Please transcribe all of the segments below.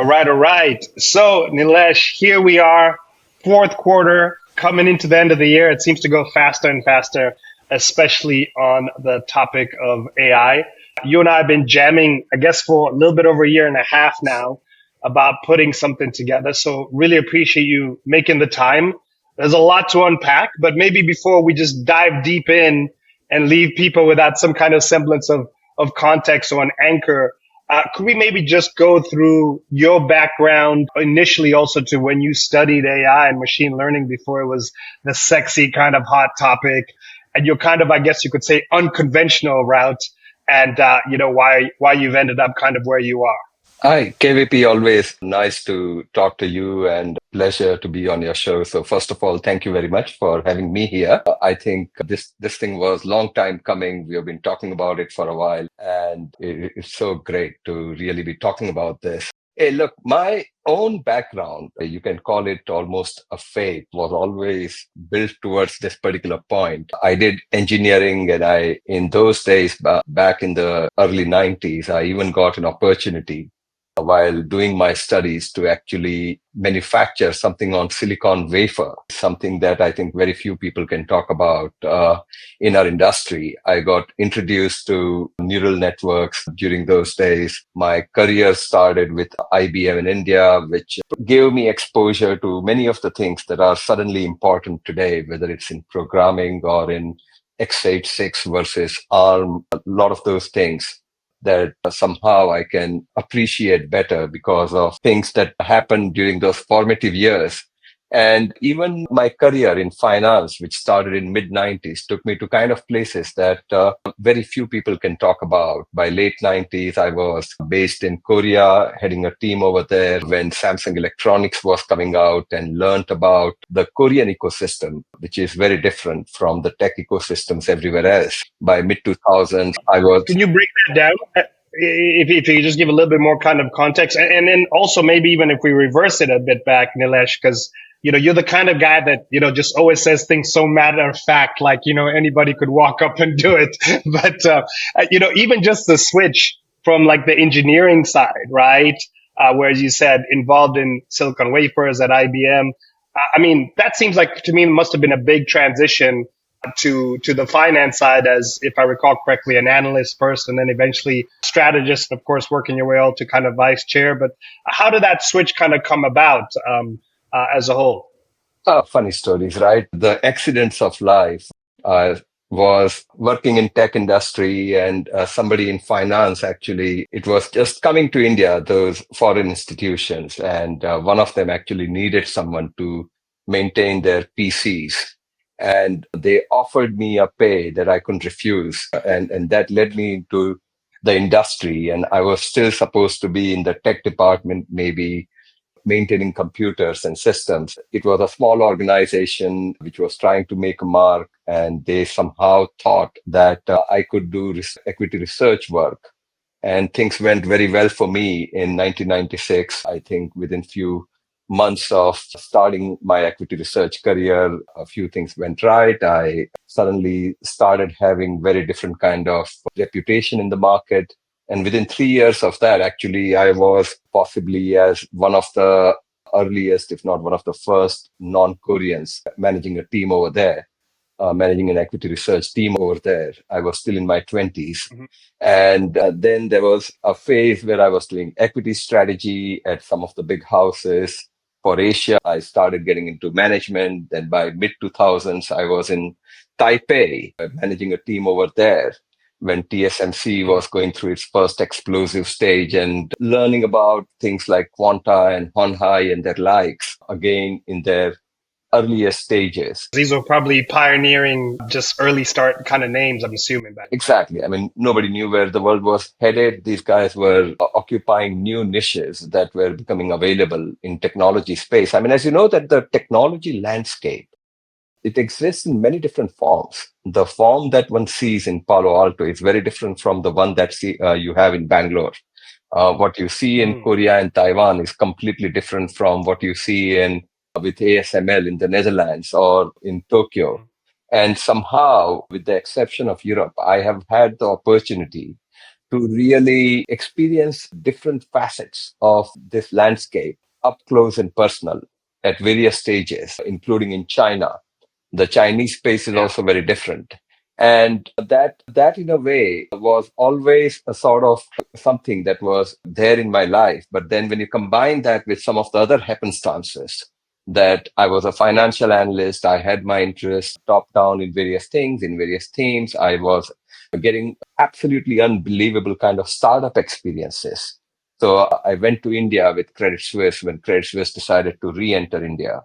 All right. So, Nilesh, here we are, fourth quarter, coming into the end of the year. It seems to go faster and faster, especially on the topic of AI. You and I have been jamming, I guess, for a little bit over a year and a half now about putting something together. So, really appreciate you making the time. There's a lot to unpack, but maybe before we just dive deep in and leave people without some kind of semblance of context or an anchor, could we maybe just go through your background initially also to when you studied AI and machine learning before it was the sexy kind of hot topic, and your kind of, I guess you could say, unconventional route, and why you've ended up kind of where you are. Hi, KVP, always nice to talk to you and pleasure to be on your show. So first of all, thank you very much for having me here. I think this thing was long time coming. We have been talking about it for a while, and it's so great to really be talking about this. Hey, look, my own background, you can call it almost a fate, was always built towards this particular point. I did engineering, and in those days, back in the early 90s, I even got an opportunity while doing my studies to actually manufacture something on silicon wafer, something that I think very few people can talk about in our industry. I got introduced to neural networks during those days. My career started with IBM in India, which gave me exposure to many of the things that are suddenly important today, whether it's in programming or in x86 versus ARM, a lot of those things that somehow I can appreciate better because of things that happened during those formative years. And even my career in finance, which started in mid-90s, took me to kind of places that very few people can talk about. By late 90s, I was based in Korea, heading a team over there when Samsung Electronics was coming out, and learned about the Korean ecosystem, which is very different from the tech ecosystems everywhere else. By mid-2000s, I was... Can you break that down? If you just give a little bit more kind of context, and then also maybe even if we reverse it a bit back, Nilesh, because you're the kind of guy that, just always says things so matter of fact, like, anybody could walk up and do it. But, even just the switch from like the engineering side, right? Where you said involved in silicon wafers at IBM. I mean, that seems like to me must have been a big transition to the finance side, as if I recall correctly, an analyst first and then eventually strategist, of course, working your way all to kind of vice chair. But how did that switch kind of come about? As a whole? Funny stories, right? The accidents of life. I was working in tech industry, and somebody in finance, actually, it was just coming to India, those foreign institutions. And one of them actually needed someone to maintain their PCs. And they offered me a pay that I couldn't refuse. And that led me into the industry. And I was still supposed to be in the tech department, maybe maintaining computers and systems. It was a small organization which was trying to make a mark, and they somehow thought that I could do equity research work. And things went very well for me in 1996. I think within few months of starting my equity research career, a few things went right. I suddenly started having very different kind of reputation in the market. And within 3 years of that, actually, I was possibly as one of the earliest, if not one of the first non-Koreans managing a team over there, managing an equity research team over there. I was still in my 20s. Mm-hmm. And then there was a phase where I was doing equity strategy at some of the big houses. For Asia, I started getting into management. Then by mid-2000s, I was in Taipei, managing a team over there, when TSMC was going through its first explosive stage, and learning about things like Quanta and Honhai and their likes, again, in their earliest stages. These were probably pioneering, just early start kind of names, I'm assuming. Back. Exactly. I mean, nobody knew where the world was headed. These guys were occupying new niches that were becoming available in technology space. I mean, as you know, that the technology landscape, it exists in many different forms. The form that one sees in Palo Alto is very different from the one that you have in Bangalore. What you see in Korea and Taiwan is completely different from what you see with ASML in the Netherlands or in Tokyo. And somehow, with the exception of Europe, I have had the opportunity to really experience different facets of this landscape up close and personal at various stages, including in China. The Chinese space is Yeah. also very different. And that in a way was always a sort of something that was there in my life. But then when you combine that with some of the other happenstances, that I was a Yeah. financial analyst, I had my interests top down in various things, in various teams. I was getting absolutely unbelievable kind of startup experiences. So I went to India with Credit Suisse when Credit Suisse decided to re-enter India.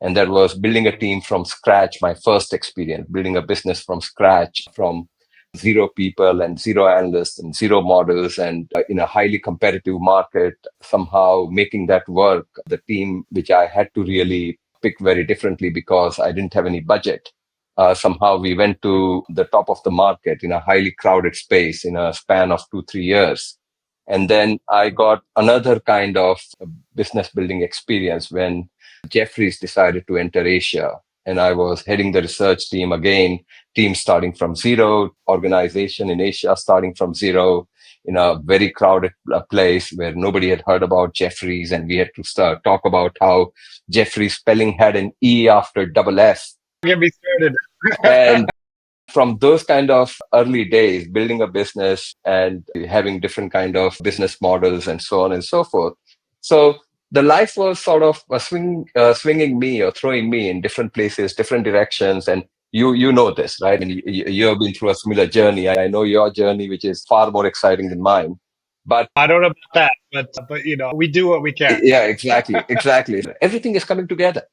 And that was building a team from scratch, my first experience, building a business from scratch, from zero people and zero analysts and zero models, and in a highly competitive market, somehow making that work. The team, which I had to really pick very differently because I didn't have any budget. Somehow we went to the top of the market in a highly crowded space in a span of 2, 3 years. And then I got another kind of business building experience when Jeffries decided to enter Asia. And I was heading the research team again, team starting from zero, organization in Asia starting from zero in a very crowded place where nobody had heard about Jeffries. And we had to start talk about how Jeffries spelling had an E after double F. Get me started. And from those kind of early days, building a business and having different kind of business models and so on and so forth. So the life was sort of swinging me or throwing me in different places, different directions. And you know this, right? And you have been through a similar journey. I know your journey, which is far more exciting than mine. But I don't know about that, but we do what we can. yeah, exactly, exactly. Everything is coming together.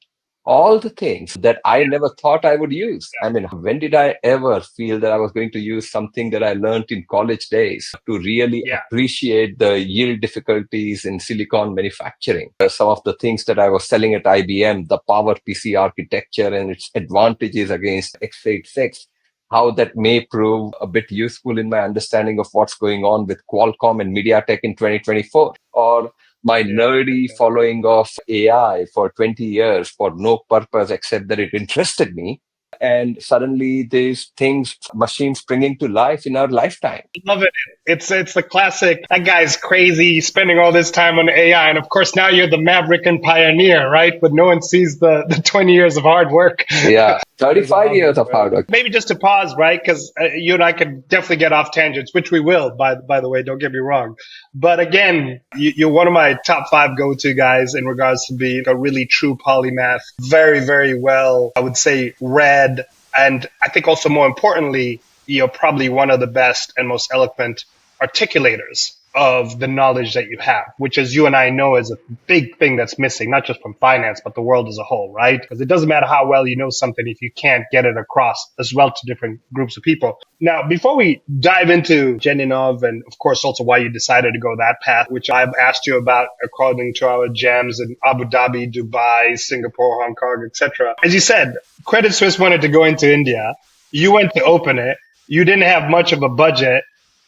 All the things that I never thought I would use. I mean, when did I ever feel that I was going to use something that I learned in college days to really Yeah. appreciate the yield difficulties in silicon manufacturing? Some of the things that I was selling at IBM, the Power PC architecture and its advantages against x86, how that may prove a bit useful in my understanding of what's going on with Qualcomm and MediaTek in 2024, or my Yeah. nerdy following of AI for 20 years for no purpose except that it interested me. And suddenly these things, machines springing to life in our lifetime. Love it. It's the classic. That guy's crazy, spending all this time on AI, and of course now you're the maverick and pioneer, right? But no one sees the 20 years of hard work. Yeah, There's a 35 lot of years of it. hard work. Maybe just to pause, right? Because you and I could definitely get off tangents, which we will. By the way, don't get me wrong. But again, you're one of my top five go-to guys in regards to being a really true polymath. Very, very well, I would say, read, and I think also more importantly, you're probably one of the best and most eloquent articulators of the knowledge that you have, which, as you and I know, is a big thing that's missing, not just from finance, but the world as a whole, right? Because it doesn't matter how well you know something if you can't get it across as well to different groups of people. Now, before we dive into GenInnov and, of course, also why you decided to go that path, which I've asked you about according to our gems in Abu Dhabi, Dubai, Singapore, Hong Kong, etc. As you said, Credit Suisse wanted to go into India. You went to open it. You didn't have much of a budget,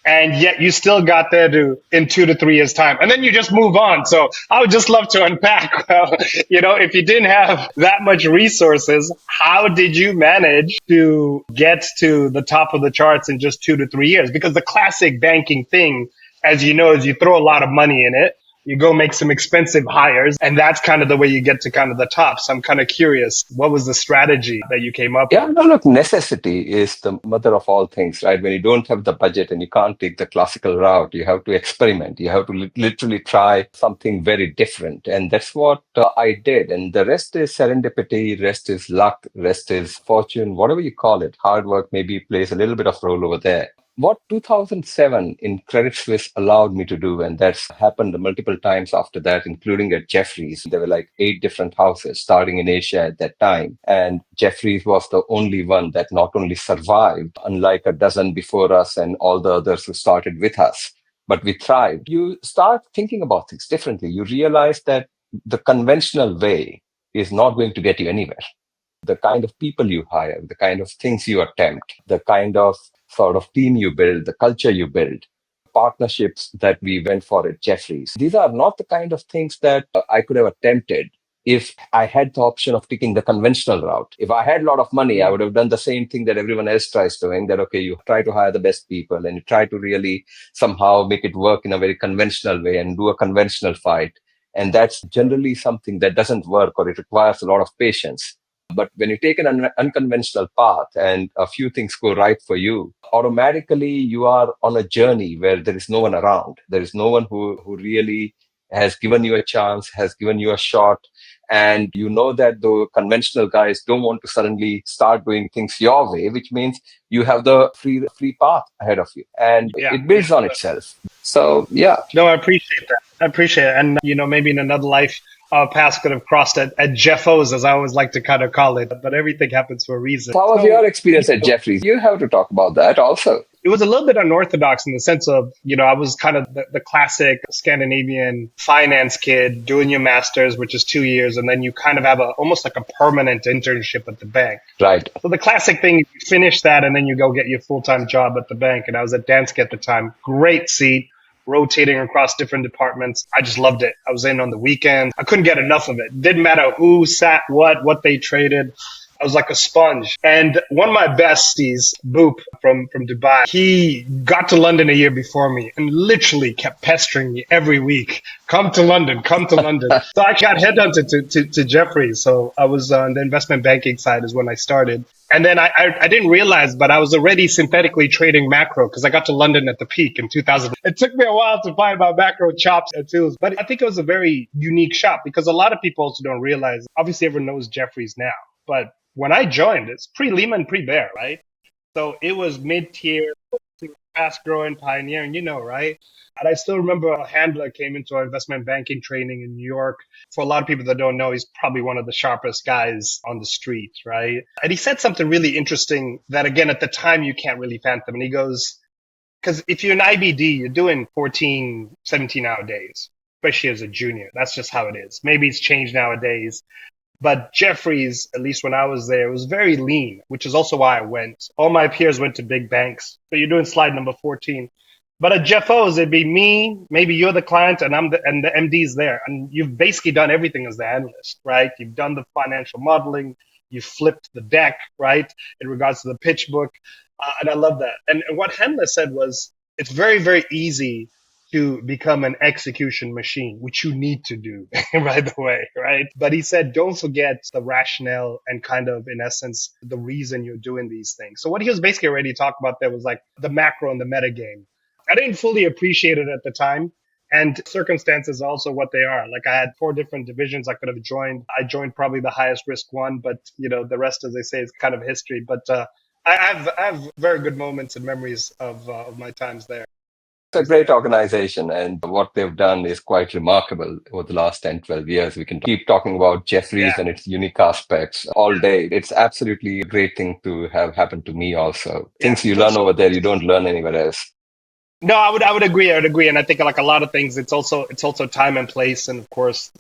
and yet you still got there in 2 to 3 years time, and then you just move on. So I would just love to unpack, well, if you didn't have that much resources, how did you manage to get to the top of the charts in just 2 to 3 years? Because the classic banking thing, as you know, is you throw a lot of money in it, you go make some expensive hires, and that's kind of the way you get to kind of the top. So I'm kind of curious, what was the strategy that you came up Yeah, with? no, look, necessity is the mother of all things, right? When you don't have the budget and you can't take the classical route, you have to experiment. You have to literally try something very different. And that's what I did. And the rest is serendipity, rest is luck, rest is fortune, whatever you call it. Hard work maybe plays a little bit of role over there. What 2007 in Credit Suisse allowed me to do, and that's happened multiple times after that, including at Jeffries. There were like 8 different houses starting in Asia at that time. And Jeffries was the only one that not only survived, unlike a dozen before us and all the others who started with us, but we thrived. You start thinking about things differently. You realize that the conventional way is not going to get you anywhere. The kind of people you hire, the kind of things you attempt, the kind of sort of team you build, the culture you build, partnerships that we went for at Jeffries. These are not the kind of things that I could have attempted if I had the option of taking the conventional route. If I had a lot of money, I would have done the same thing that everyone else tries doing, that, okay, you try to hire the best people and you try to really somehow make it work in a very conventional way and do a conventional fight. And that's generally something that doesn't work, or it requires a lot of patience. But when you take an unconventional path and a few things go right for you, automatically you are on a journey where there is no one around. There is no one who really has given you a chance, has given you a shot. And you know that the conventional guys don't want to suddenly start doing things your way, which means you have the free path ahead of you. And it builds on itself. So, yeah. No, I appreciate that. I appreciate it. And, maybe in another life, our paths could have crossed at Jeffos, as I always like to kind of call it. But everything happens for a reason. How was your experience at Jeffries? You have to talk about that also. It was a little bit unorthodox in the sense of, I was kind of the classic Scandinavian finance kid doing your master's, which is 2 years. And then you kind of have almost like a permanent internship at the bank. Right. So the classic thing, you finish that and then you go get your full-time job at the bank. And I was at Danske at the time. Great seat, rotating across different departments. I just loved it. I was in on the weekends. I couldn't get enough of it. Didn't matter who sat what they traded. I was like a sponge. And one of my besties, Boop from Dubai, he got to London a year before me and literally kept pestering me every week. Come to London, come to London. So I got headhunted to Jeffries. So I was on the investment banking side is when I started. And then I didn't realize, but I was already synthetically trading macro because I got to London at the peak in 2000. It took me a while to find my macro chops and tools, but I think it was a very unique shop because a lot of people also don't realize, obviously everyone knows Jeffries now, but when I joined, it's pre-Lehman, pre-Bear, right? So it was mid-tier, fast-growing, pioneering, right? And I still remember a handler came into our investment banking training in New York. For a lot of people that don't know, he's probably one of the sharpest guys on the street, right? And he said something really interesting that, again, at the time, you can't really fathom. And he goes, because if you're an IBD, you're doing 14, 17-hour days, especially as a junior. That's just how it is. Maybe it's changed nowadays. But Jeffries, at least when I was there, was very lean, which is also why I went. All my peers went to big banks. So you're doing slide number 14. But at Jeffos, it'd be me, maybe you're the client, and the MD's there. And you've basically done everything as the analyst, right? You've done the financial modeling. You flipped the deck, right, in regards to the pitch book. And I love that. And what Handler said was, it's very, very easy to become an execution machine, which you need to do, by the way, right? But he said, don't forget the rationale and kind of, in essence, the reason you're doing these things. So what he was basically already talking about there was like the macro and the meta game. I didn't fully appreciate it at the time. And circumstances also what they are. Like I had 4 different divisions I could have joined. I joined probably the highest risk one, but the rest, as they say, is kind of history. But I have very good moments and memories of my times there. It's a great organization, and what they've done is quite remarkable over the last 10, 12 years. We can keep talking about Jeffries and its unique aspects all day. It's absolutely a great thing to have happened to me also. Things you learn over there, you don't learn anywhere else. No, I would agree. And I think like a lot of things, it's also time and place, and of course,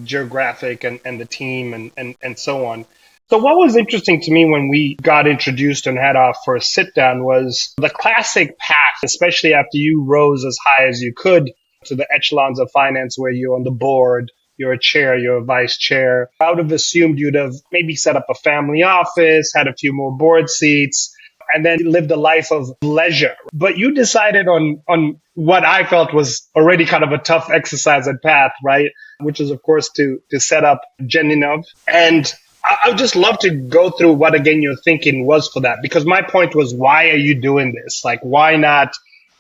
geographic and the team and so on. So what was interesting to me when we got introduced and had our first sit down was the classic path, especially after you rose as high as you could to the echelons of finance where you're on the board, you're a chair, you're a vice chair. I would have assumed you'd have maybe set up a family office, had a few more board seats, and then lived a life of leisure. But you decided on what I felt was already kind of a tough exercise and path, right? Which is, of course, to set up GenInnov. And I would just love to go through what, again, your thinking was for that. Because my point was, why are you doing this? Like, why not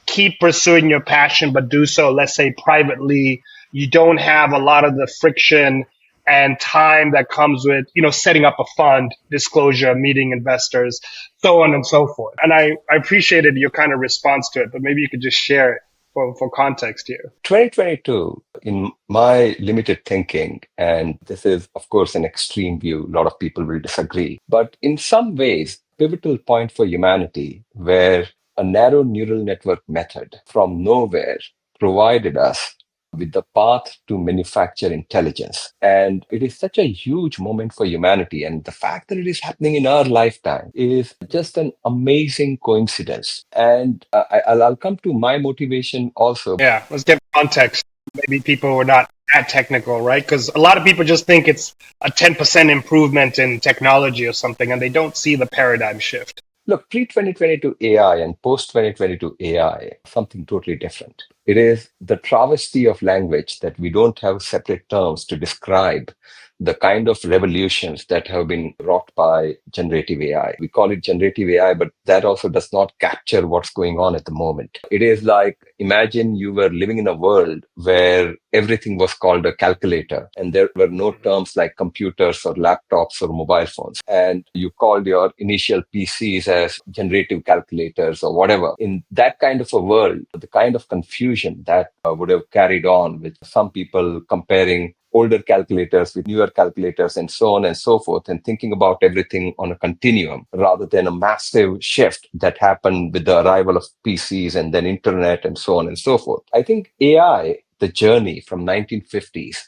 keep pursuing your passion, but do so, let's say, privately? You don't have a lot of the friction and time that comes with, setting up a fund, disclosure, meeting investors, so on and so forth. And I appreciated your kind of response to it, but maybe you could just share it for context here. 2022, in my limited thinking, and this is, of course, an extreme view, a lot of people will disagree, but in some ways, pivotal point for humanity where a narrow neural network method from nowhere provided us with the path to manufacture intelligence. And it is such a huge moment for humanity. And the fact that it is happening in our lifetime is just an amazing coincidence. And I'll come to my motivation also. Yeah, let's give context. Maybe people were not that technical, right? Because a lot of people just think it's a 10% improvement in technology or something, and they don't see the paradigm shift. Look, pre-2022 AI and post-2022 AI, something totally different. It is the travesty of language that we don't have separate terms to describe the kind of revolutions that have been wrought by generative AI. We call it generative AI, but that also does not capture what's going on at the moment. It is like, imagine you were living in a world where everything was called a calculator and there were no terms like computers or laptops or mobile phones. And you called your initial PCs as generative calculators or whatever. In that kind of a world, the kind of confusion that would have carried on with some people comparing older calculators with newer calculators and so on and so forth, and thinking about everything on a continuum rather than a massive shift that happened with the arrival of PCs and then internet and so on and so forth. I think AI, the journey from 1950s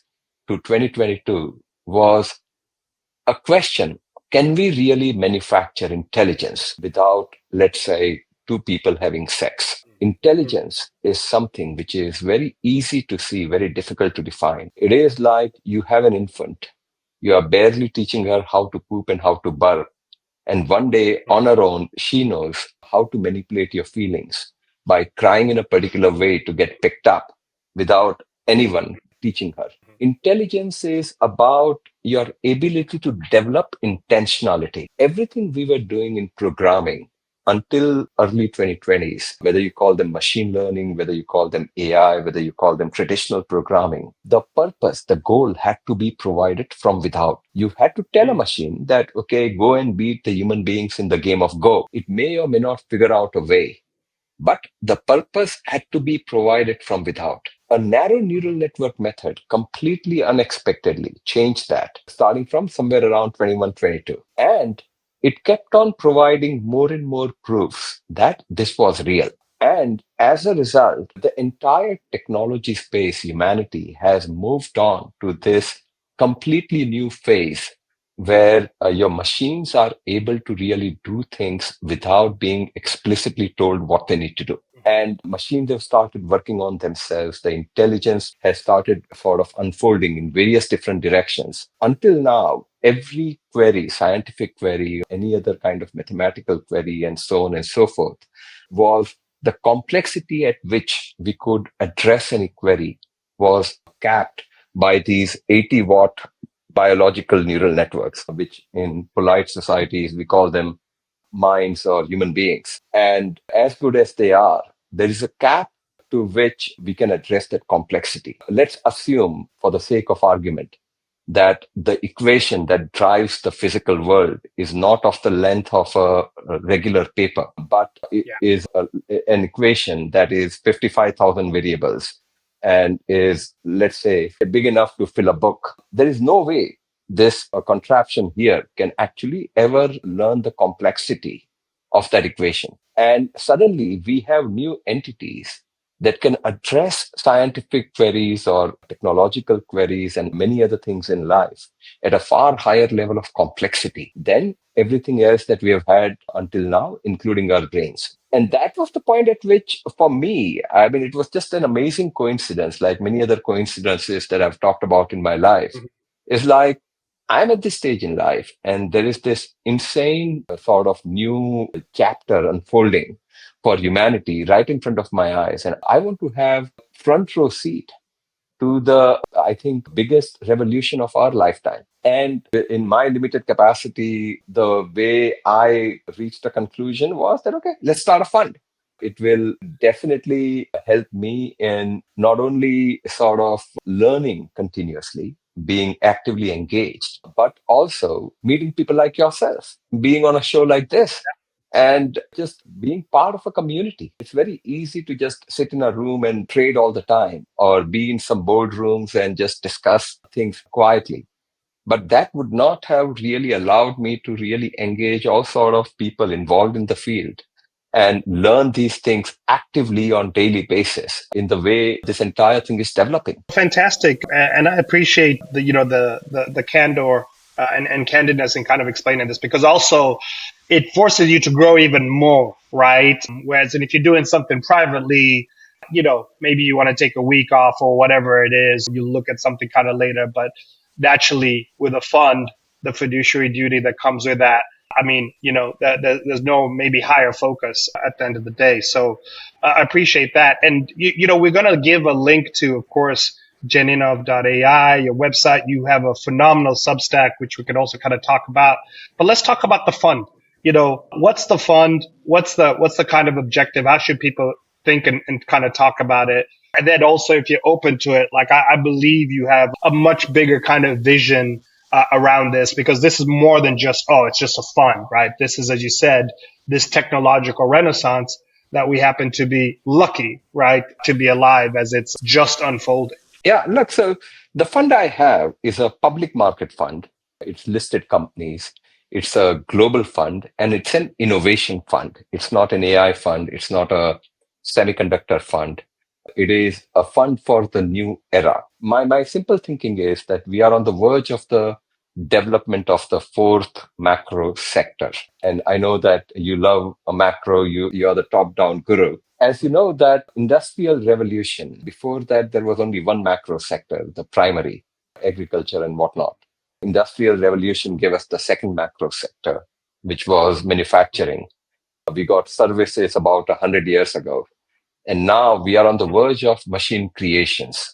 to 2022 was a question. Can we really manufacture intelligence without, let's say, two people having sex? Intelligence is something which is very easy to see, very difficult to define. It is like you have an infant. You are barely teaching her how to poop and how to burp. And one day on her own, she knows how to manipulate your feelings by crying in a particular way to get picked up without anyone teaching her. Intelligence is about your ability to develop intentionality. Everything we were doing in programming until early 2020s, whether you call them machine learning, whether you call them AI, whether you call them traditional programming, the purpose, the goal had to be provided from without. You had to tell a machine that, okay, go and beat the human beings in the game of Go. It may or may not figure out a way, but the purpose had to be provided from without. A narrow neural network method completely unexpectedly changed that, starting from somewhere around 21, 22. And it kept on providing more and more proofs that this was real. And as a result, the entire technology space, humanity has moved on to this completely new phase where your machines are able to really do things without being explicitly told what they need to do. And machines have started working on themselves. The intelligence has started sort of unfolding in various different directions. Until now, every query, scientific query, any other kind of mathematical query, and so on and so forth, was the complexity at which we could address any query was capped by these 80-watt biological neural networks, which in polite societies, we call them minds or human beings. And as good as they are, there is a cap to which we can address that complexity. Let's assume, for the sake of argument, that the equation that drives the physical world is not of the length of a regular paper, but it is an equation that is 55,000 variables and is, let's say, big enough to fill a book. There is no way this contraption here can actually ever learn the complexity of that equation. And suddenly we have new entities that can address scientific queries or technological queries and many other things in life at a far higher level of complexity than everything else that we have had until now, including our brains. And that was the point at which, for me, I mean, it was just an amazing coincidence, like many other coincidences that I've talked about in my life. It's like, I'm at this stage in life, and there is this insane sort of new chapter unfolding for humanity right in front of my eyes. And I want to have front row seat to the, I think, biggest revolution of our lifetime. And in my limited capacity, the way I reached a conclusion was that, okay, let's start a fund. It will definitely help me in not only sort of learning continuously, being actively engaged, but also meeting people like yourself, being on a show like this, and just being part of a community. It's very easy to just sit in a room and trade all the time or be in some boardrooms and just discuss things quietly. But that would not have really allowed me to really engage all sort of people involved in the field and learn these things actively on daily basis in the way this entire thing is developing. Fantastic, and I appreciate the the candor and candidness in kind of explaining this, because also it forces you to grow even more, right? Whereas if you're doing something privately maybe you want to take a week off or whatever it is. You look at something kind of later, but naturally with a fund, the fiduciary duty that comes with that. I mean, there's no maybe higher focus at the end of the day. So I appreciate that. And, we're going to give a link to, of course, GenInnov.ai, your website. You have a phenomenal Substack, which we could also kind of talk about. But let's talk about the fund. What's the fund? What's the kind of objective? How should people think and kind of talk about it? And then also, if you're open to it, like I believe you have a much bigger kind of vision around this, because this is more than just, it's just a fund, right? This is, as you said, this technological renaissance that we happen to be lucky, right, to be alive as it's just unfolding. Yeah, look, so the fund I have is a public market fund. It's listed companies. It's a global fund, and it's an innovation fund. It's not an AI fund. It's not a semiconductor fund. It is a fund for the new era. My simple thinking is that we are on the verge of the development of the fourth macro sector. And I know that you love a macro, you are the top-down guru. As you know, that industrial revolution, before that, there was only one macro sector, the primary, agriculture and whatnot. Industrial revolution gave us the second macro sector, which was manufacturing. We got services about 100 years ago. And now we are on the verge of machine creations.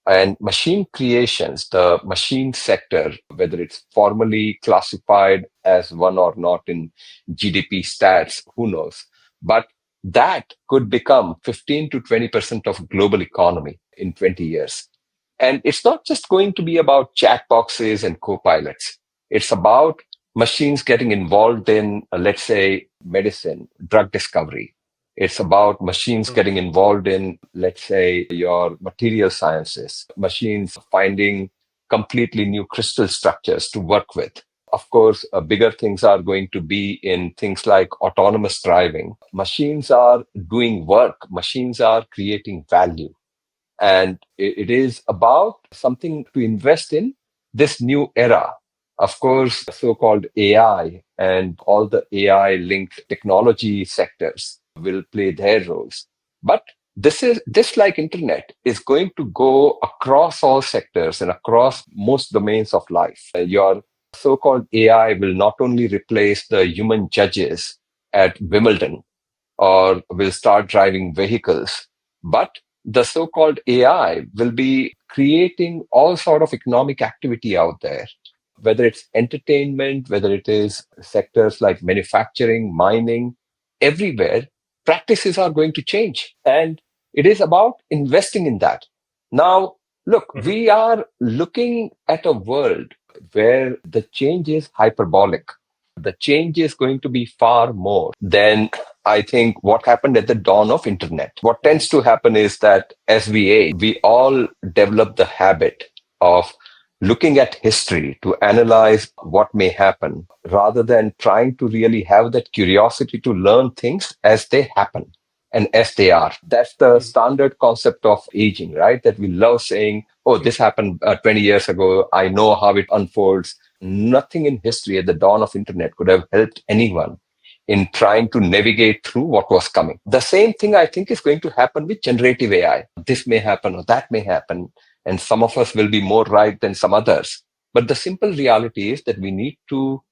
And machine creations, the machine sector, whether it's formally classified as one or not in GDP stats, who knows? But that could become 15 to 20% of global economy in 20 years. And it's not just going to be about chat boxes and co-pilots. It's about machines getting involved in, let's say, medicine, drug discovery. It's about machines getting involved in, let's say, your material sciences, machines finding completely new crystal structures to work with. Of course, bigger things are going to be in things like autonomous driving. Machines are doing work. Machines are creating value. And it is about something to invest in this new era. Of course, so-called AI and all the AI-linked technology sectors will play their roles. But this like internet is going to go across all sectors and across most domains of life. Your so-called AI will not only replace the human judges at Wimbledon or will start driving vehicles, but the so-called AI will be creating all sort of economic activity out there, whether it's entertainment, whether it is sectors like manufacturing, mining, everywhere, practices are going to change. And it is about investing in that. Now, look, we are looking at a world where the change is hyperbolic. The change is going to be far more than I think what happened at the dawn of internet. What tends to happen is that as we age, we all develop the habit of looking at history to analyze what may happen rather than trying to really have that curiosity to learn things as they happen and as they are. That's the standard concept of aging, right? That we love saying, oh, this happened 20 years ago. I know how it unfolds. Nothing in history at the dawn of internet could have helped anyone in trying to navigate through what was coming. The same thing I think is going to happen with generative AI. This may happen or that may happen. And some of us will be more right than some others. But the simple reality is that we need to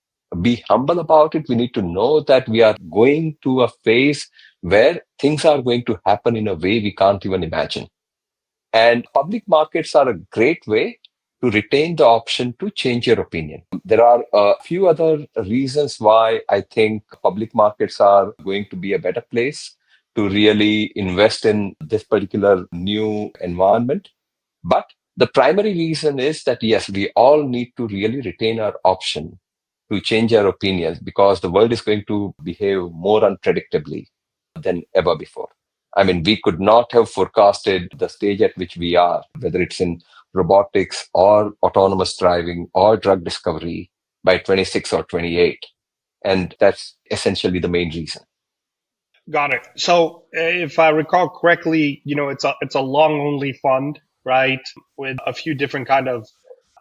be humble about it. We need to know that we are going to a phase where things are going to happen in a way we can't even imagine. And public markets are a great way to retain the option to change your opinion. There are a few other reasons why I think public markets are going to be a better place to really invest in this particular new environment. But the primary reason is that, yes, we all need to really retain our option to change our opinions because the world is going to behave more unpredictably than ever before. I mean, we could not have forecasted the stage at which we are, whether it's in robotics or autonomous driving or drug discovery by 26 or 28. And that's essentially the main reason. Got it. So if I recall correctly, it's a long only fund, right? With a few different kind of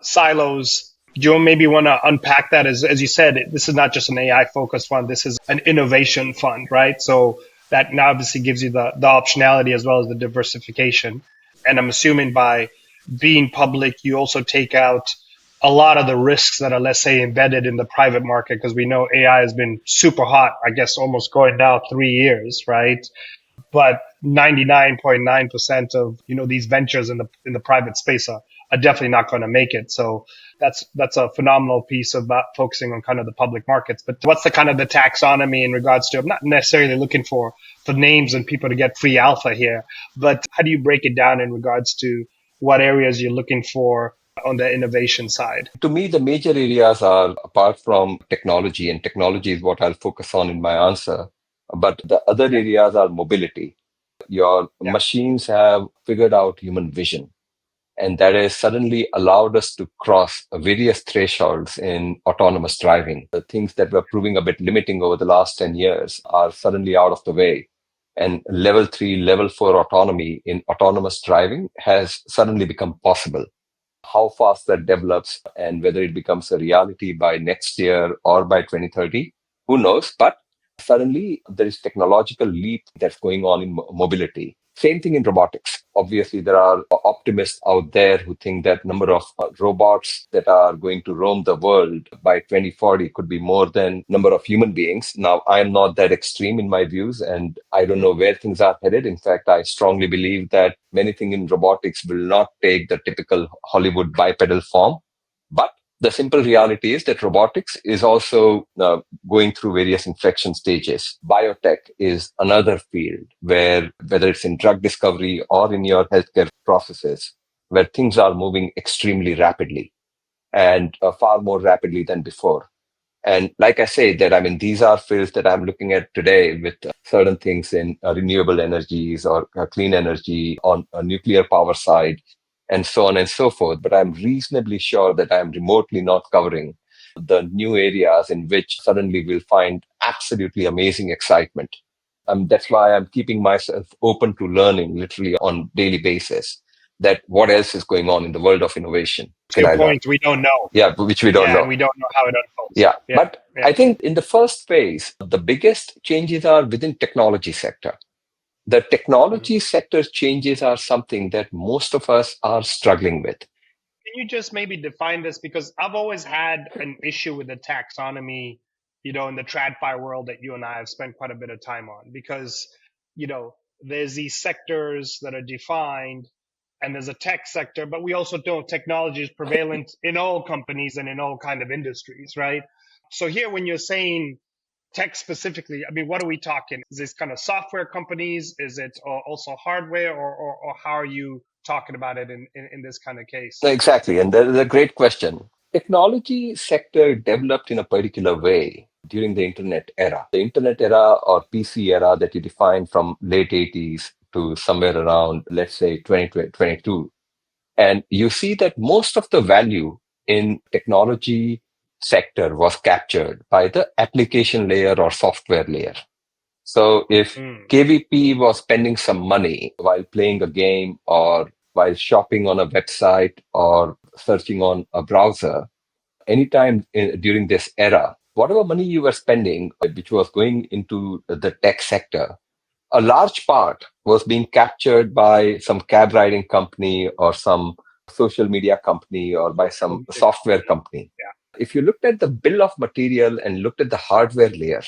silos. Do you maybe want to unpack that? As you said, this is not just an AI focused fund. This is an innovation fund, right? So that now obviously gives you the optionality as well as the diversification. And I'm assuming by being public, you also take out a lot of the risks that are, let's say, embedded in the private market, because we know AI has been super hot, I guess, almost going down 3 years, right? But 99.9% of these ventures in the private space are definitely not going to make it. So that's a phenomenal piece about focusing on kind of the public markets. But what's the kind of the taxonomy in regards to? I'm not necessarily looking for names and people to get free alpha here, but how do you break it down in regards to what areas you're looking for on the innovation side? To me, the major areas are, apart from technology, and technology is what I'll focus on in my answer, but the other Yeah, areas are mobility. Your yeah, machines have figured out human vision, and that has suddenly allowed us to cross various thresholds in autonomous driving. The things that were proving a bit limiting over the last 10 years are suddenly out of the way. And level 3, level 4 autonomy in autonomous driving has suddenly become possible. How fast that develops and whether it becomes a reality by next year or by 2030, who knows? But suddenly there is technological leap that's going on in mobility. Same thing in robotics. Obviously, there are optimists out there who think that number of robots that are going to roam the world by 2040 could be more than number of human beings. Now, I am not that extreme in my views, and I don't know where things are headed. In fact, I strongly believe that many things in robotics will not take the typical Hollywood bipedal form. But the simple reality is that robotics is also going through various inflection stages. Biotech is another field where, whether it's in drug discovery or in your healthcare processes, where things are moving extremely rapidly and far more rapidly than before. And like I say, that I mean, these are fields that I'm looking at today with certain things in renewable energies or clean energy on a nuclear power side and so on and so forth. But I'm reasonably sure that I'm remotely not covering the new areas in which suddenly we'll find absolutely amazing excitement. That's why I'm keeping myself open to learning literally on daily basis that what else is going on in the world of innovation to can your I learn? point, we don't know. Yeah, which we don't Yeah, and know. we don't know how it unfolds. Yeah, Yeah, but yeah. I think in the first phase, the biggest changes are within technology sector. The Mhm. technology sector changes are something that most of us are struggling with. Can you just maybe define this? Because I've always had an issue with the taxonomy, in the TradFi world that you and I have spent quite a bit of time on. Because, there's these sectors that are defined and there's a tech sector, but we also know technology is prevalent in all companies and in all kind of industries, right? So here, when you're saying tech specifically, I mean, what are we talking? Is this kind of software companies? Is it also hardware, or how are you talking about it in this kind of case? Exactly, and that is a great question. Technology sector developed in a particular way during the internet era. The internet era or PC era that you define from late 80s to somewhere around, let's say, 2022. And you see that most of the value in technology sector was captured by the application layer or software layer. So if Mm, KVP was spending some money while playing a game or while shopping on a website or searching on a browser, anytime during this era, whatever money you were spending, which was going into the tech sector, a large part was being captured by some cab riding company or some social media company or by some software company. yeah. If you looked at the bill of material and looked at the hardware layer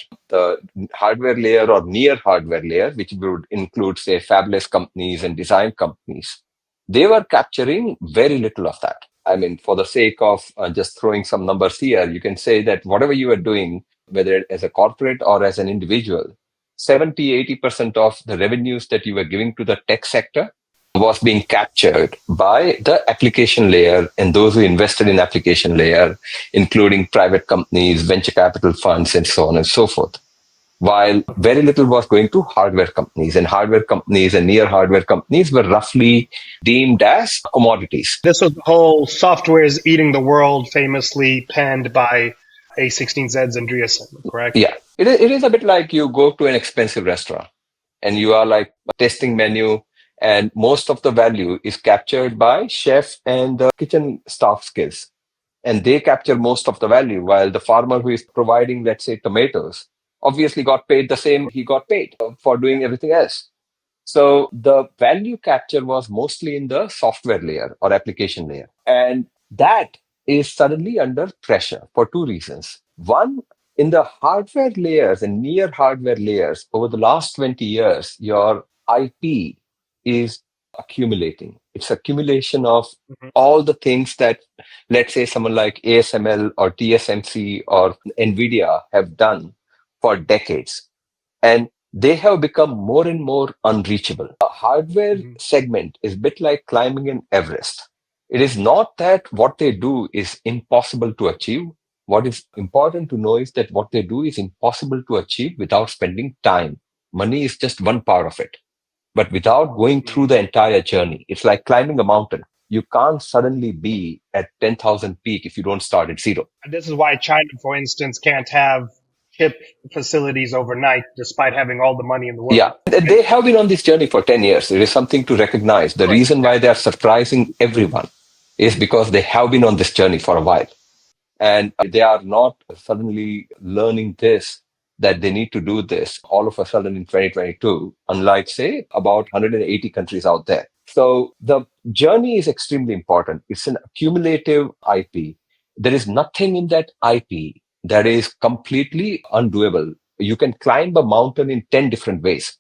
or near hardware layer, which would include, say, fabless companies and design companies, they were capturing very little of that. I mean, for the sake of just throwing some numbers here, you can say that whatever you are doing, whether as a corporate or as an individual, 70-80% of the revenues that you were giving to the tech sector was being captured by the application layer and those who invested in application layer, including private companies, venture capital funds, and so on and so forth. While very little was going to hardware companies and near hardware companies were roughly deemed as commodities. This was the whole software is eating the world, famously penned by A16Z's Andreessen, correct? Yeah, it is a bit like you go to an expensive restaurant and you are like testing menu, and most of the value is captured by chef and the kitchen staff skills, and they capture most of the value while the farmer who is providing, let's say, tomatoes, obviously got paid the same he got paid for doing everything else. So the value capture was mostly in the software layer or application layer. And that is suddenly under pressure for two reasons. One, in the hardware layers and near hardware layers, over the last 20 years, your IP is accumulating. It's accumulation of Mhm. all the things that, let's say, someone like ASML or TSMC or NVIDIA have done for decades. And they have become more and more unreachable. A hardware Mhm. segment is a bit like climbing an Everest. It is not that what they do is impossible to achieve. What is important to know is that what they do is impossible to achieve without spending time. Money is just one part of it. But without going through Mhm. the entire journey, it's like climbing a mountain. You can't suddenly be at 10,000 peak if you don't start at zero. This is why China, for instance, can't have chip facilities overnight, despite having all the money in the Yeah, world. they have been on this journey for 10 years. There is something to recognize. The Correct. reason why they are surprising everyone is because they have been on this journey for a while. And they are not suddenly learning this, that they need to do this all of a sudden in 2022, unlike, say, about 180 countries out there. So the journey is extremely important. It's an accumulative IP. There is nothing in that IP that is completely undoable. You can climb a mountain in 10 different ways.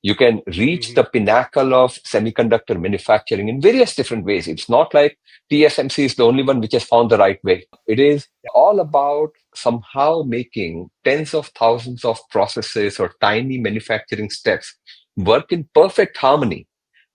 You can reach Mhm. the pinnacle of semiconductor manufacturing in various different ways. It's not like TSMC is the only one which has found the right way. It is all about somehow making tens of thousands of processes or tiny manufacturing steps work in perfect harmony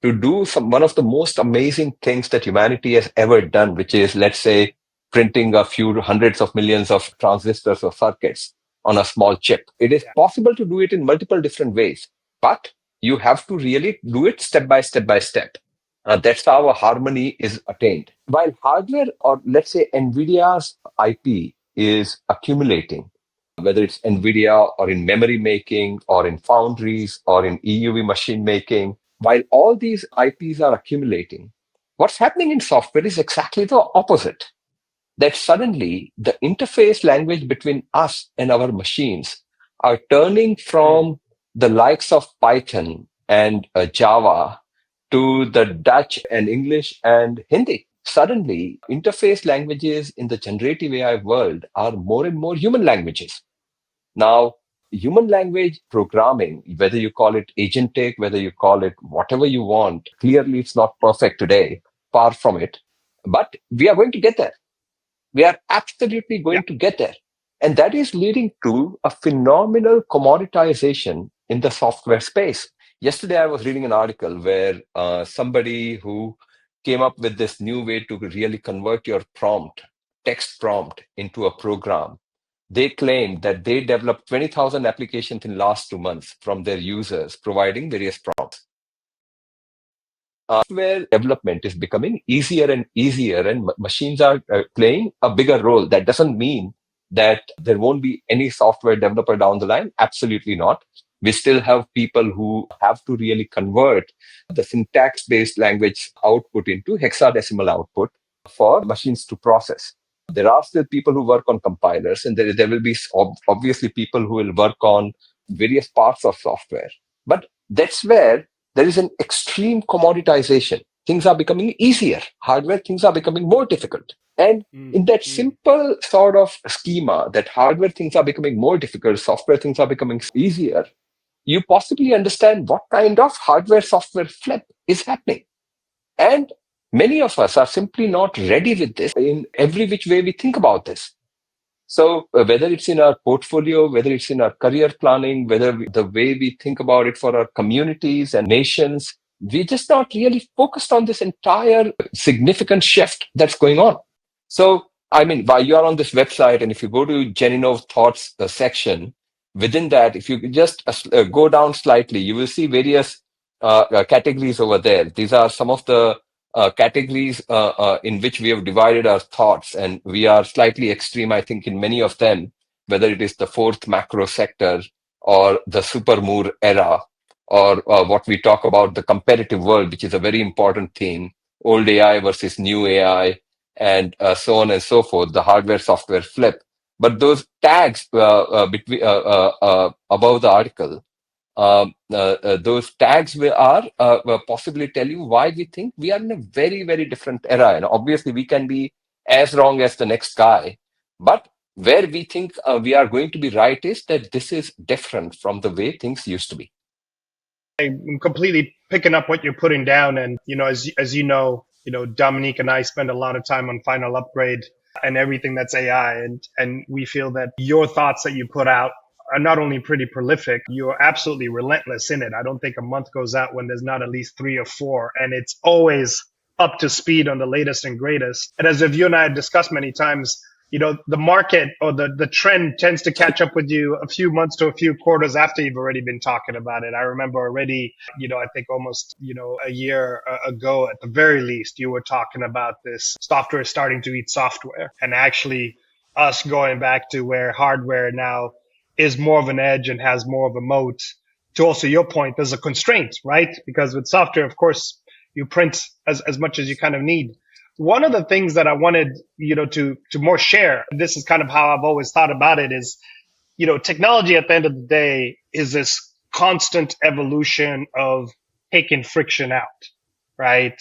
to do one of the most amazing things that humanity has ever done, which is, let's say, printing a few hundreds of millions of transistors or circuits on a small chip. It is Yeah. possible to do it in multiple different ways, but you have to really do it step by step by step. That's how a harmony is attained. While hardware, or let's say NVIDIA's IP, is accumulating, whether it's NVIDIA or in memory making or in foundries or in EUV machine making, while all these IPs are accumulating, what's happening in software is exactly the opposite. That suddenly the interface language between us and our machines are turning Mm. from the likes of Python and Java to the Dutch and English and Hindi. Suddenly, interface languages in the generative AI world are more and more human languages. Now, human language programming, whether you call it agentic, whether you call it whatever you want, clearly it's not perfect today, far from it. But we are going to get there. We are absolutely Yeah. going to get there. And that is leading to a phenomenal commoditization in the software space. Yesterday, I was reading an article where somebody who came up with this new way to really convert your text prompt, into a program. They claimed that they developed 20,000 applications in last 2 months from their users providing various prompts. Software development is becoming easier and easier, and machines are playing a bigger role. That doesn't mean that there won't be any software developer down the line. Absolutely not. We still have people who have to really convert the syntax based language output into hexadecimal output for machines to process. There are still people who work on compilers, and there will be obviously people who will work on various parts of software. But that's where there is an extreme commoditization. Things are becoming easier. Hardware things are becoming more difficult. And Mm. in that Mm. simple sort of schema that hardware things are becoming more difficult, software things are becoming easier, you possibly understand what kind of hardware software flip is happening. And many of us are simply not ready with this in every which way we think about this. So whether it's in our portfolio, whether it's in our career planning, the way we think about it for our communities and nations, we're just not really focused on this entire significant shift that's going on. So, I mean, while you are on this website, and if you go to GenInnov Thoughts section, within that, if you just go down slightly, you will see various categories over there. These are some of the categories in which we have divided our thoughts, and we are slightly extreme, I think, in many of them, whether it is the fourth macro sector or the super Moore era, or what we talk about the competitive world, which is a very important theme, old AI versus new AI, and so on and so forth, the hardware software flip. But those tags between above the article, those tags will possibly tell you why we think we are in a very, very different era. And obviously, we can be as wrong as the next guy, but where we think we are going to be right is that this is different from the way things used to be. I'm completely picking up what you're putting down, and as you know, Dominique and I spend a lot of time on Final Upgrade and everything that's AI, and we feel that your thoughts that you put out are not only pretty prolific, you're absolutely relentless in it. I don't think a month goes out when there's not at least 3 or 4, and it's always up to speed on the latest and greatest. And as if you and I had discussed many times, the market or the trend tends to catch up with you a few months to a few quarters after you've already been talking about it. I remember already, I think almost, a year ago at the very least, you were talking about this software starting to eat software, and actually us going back to where hardware now is more of an edge and has more of a moat. To also your point, there's a constraint, right? Because with software, of course, you print as much as you kind of need. One of the things that I wanted, to more share, this is kind of how I've always thought about it, is, technology at the end of the day is this constant evolution of taking friction out, right?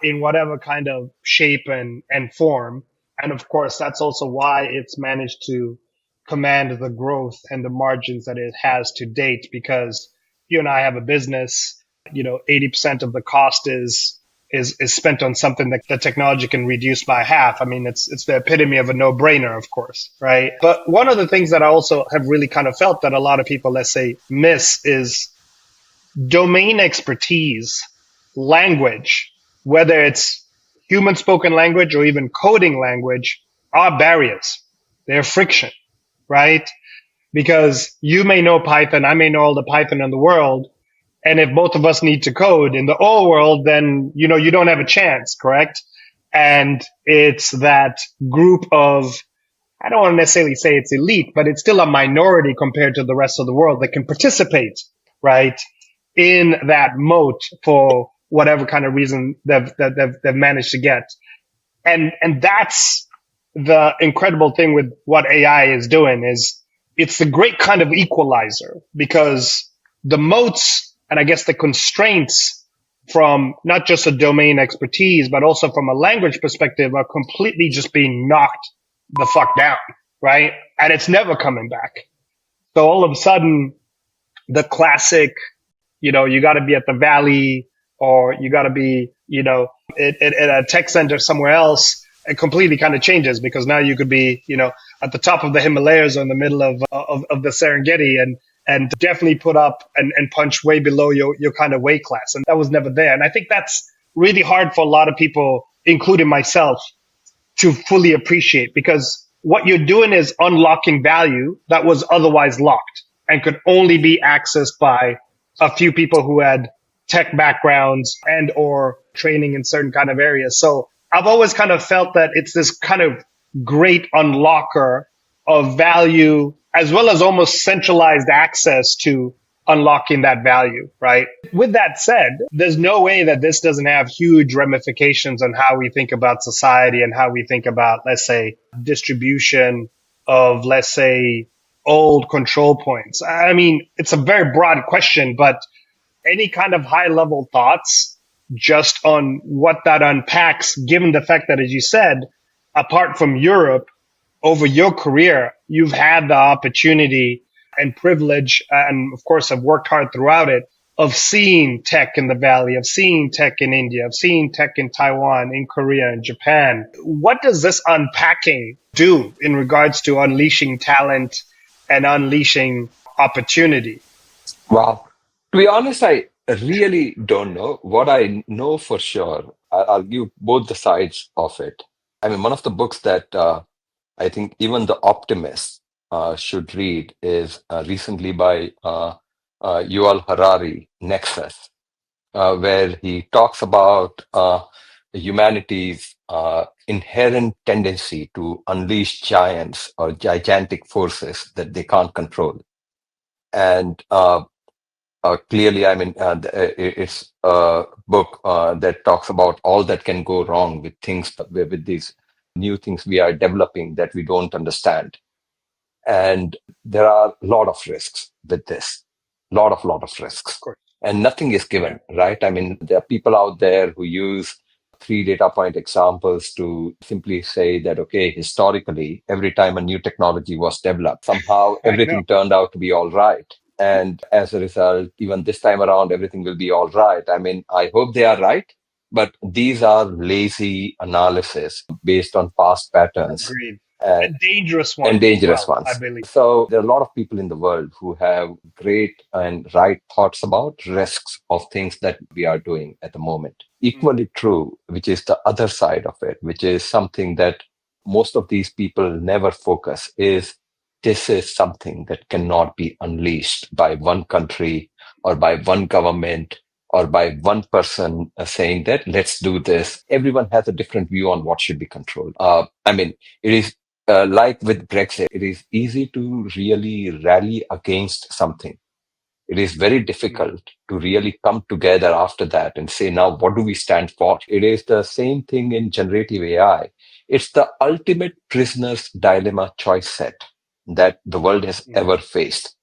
In whatever kind of shape and form. And of course, that's also why it's managed to command the growth and the margins that it has to date, because you and I have a business, 80% of the cost is spent on something that the technology can reduce by half. I mean, it's the epitome of a no-brainer, of course, right? But one of the things that I also have really kind of felt that a lot of people, let's say, miss is domain expertise, language, whether it's human spoken language or even coding language, are barriers. They're friction, right? Because you may know Python, I may know all the Python in the world, and if both of us need to code in the old world, then, you don't have a chance, correct? And it's that group of, I don't want to necessarily say it's elite, but it's still a minority compared to the rest of the world that can participate, right, in that moat for whatever kind of reason they've managed to get. And that's the incredible thing with what AI is doing, is it's the great kind of equalizer, because the moats and I guess the constraints from not just a domain expertise, but also from a language perspective are completely just being knocked the fuck down, right? And it's never coming back. So all of a sudden, the classic, you got to be at the valley, or you got to be, at a tech center somewhere else. It completely kind of changes, because now you could be, at the top of the Himalayas or in the middle of the Serengeti, and definitely put up and punch way below your kind of weight class. And that was never there. And I think that's really hard for a lot of people, including myself, to fully appreciate, because what you're doing is unlocking value that was otherwise locked and could only be accessed by a few people who had tech backgrounds and or training in certain kind of areas. So I've always kind of felt that it's this kind of great unlocker of value, as well as almost centralized access to unlocking that value, right? With that said, there's no way that this doesn't have huge ramifications on how we think about society and how we think about, let's say, distribution of, let's say, old control points. I mean, it's a very broad question, but any kind of high level thoughts just on what that unpacks, given the fact that, as you said, apart from Europe, over your career, you've had the opportunity and privilege, and of course have worked hard throughout it, of seeing tech in the Valley, of seeing tech in India, of seeing tech in Taiwan, in Korea, in Japan. What does this unpacking do in regards to unleashing talent and unleashing opportunity? Wow. To be honest, I really don't know. What I know for sure, I'll give both the sides of it. I mean, one of the books that I think even the optimists should read is recently by Yuval Harari, Nexus, where he talks about humanity's inherent tendency to unleash giants or gigantic forces that they can't control. And clearly, I mean, it's a book that talks about all that can go wrong with things, with these new things we are developing that we don't understand. And there are a lot of risks with this, lot of risks. Of course. And nothing is given, right? I mean, there are people out there who use 3 data point examples to simply say that, okay, historically, every time a new technology was developed, somehow everything turned out to be all right. And as a result, even this time around, everything will be all right. I mean, I hope they are right, but these are lazy analysis based on past patterns. Agreed. And dangerous ones. And dangerous well, ones. I believe. So there are a lot of people in the world who have great and right thoughts about risks of things that we are doing at the moment. Equally true, which is the other side of it, which is something that most of these people never focus, is this is something that cannot be unleashed by one country or by one government or by one person saying that let's do this. Everyone has a different view on what should be controlled. I mean, it is like with Brexit, it is easy to really rally against something. It is very difficult to really come together after that and say, now, what do we stand for? It is the same thing in generative AI. It's the ultimate prisoner's dilemma choice set that the world has ever faced.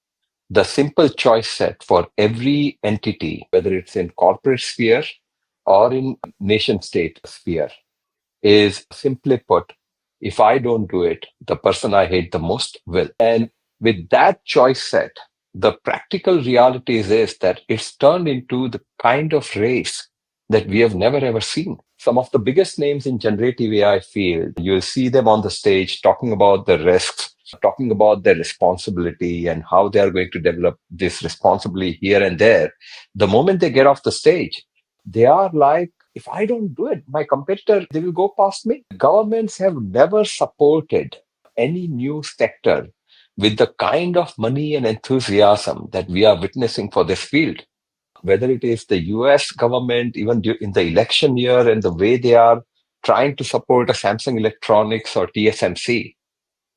The simple choice set for every entity, whether it's in corporate sphere or in nation state sphere, is simply put, if I don't do it, the person I hate the most will. And with that choice set, the practical reality is that it's turned into the kind of race that we have never ever seen. Some of the biggest names in generative AI field, you'll see them on the stage talking about the risks, talking about their responsibility and how they are going to develop this responsibly here and there. The moment they get off the stage, they are like, if I don't do it, my competitor, they will go past me. Governments have never supported any new sector with the kind of money and enthusiasm that we are witnessing for this field. Whether it is the US government, even in the election year, and the way they are trying to support a Samsung Electronics or TSMC,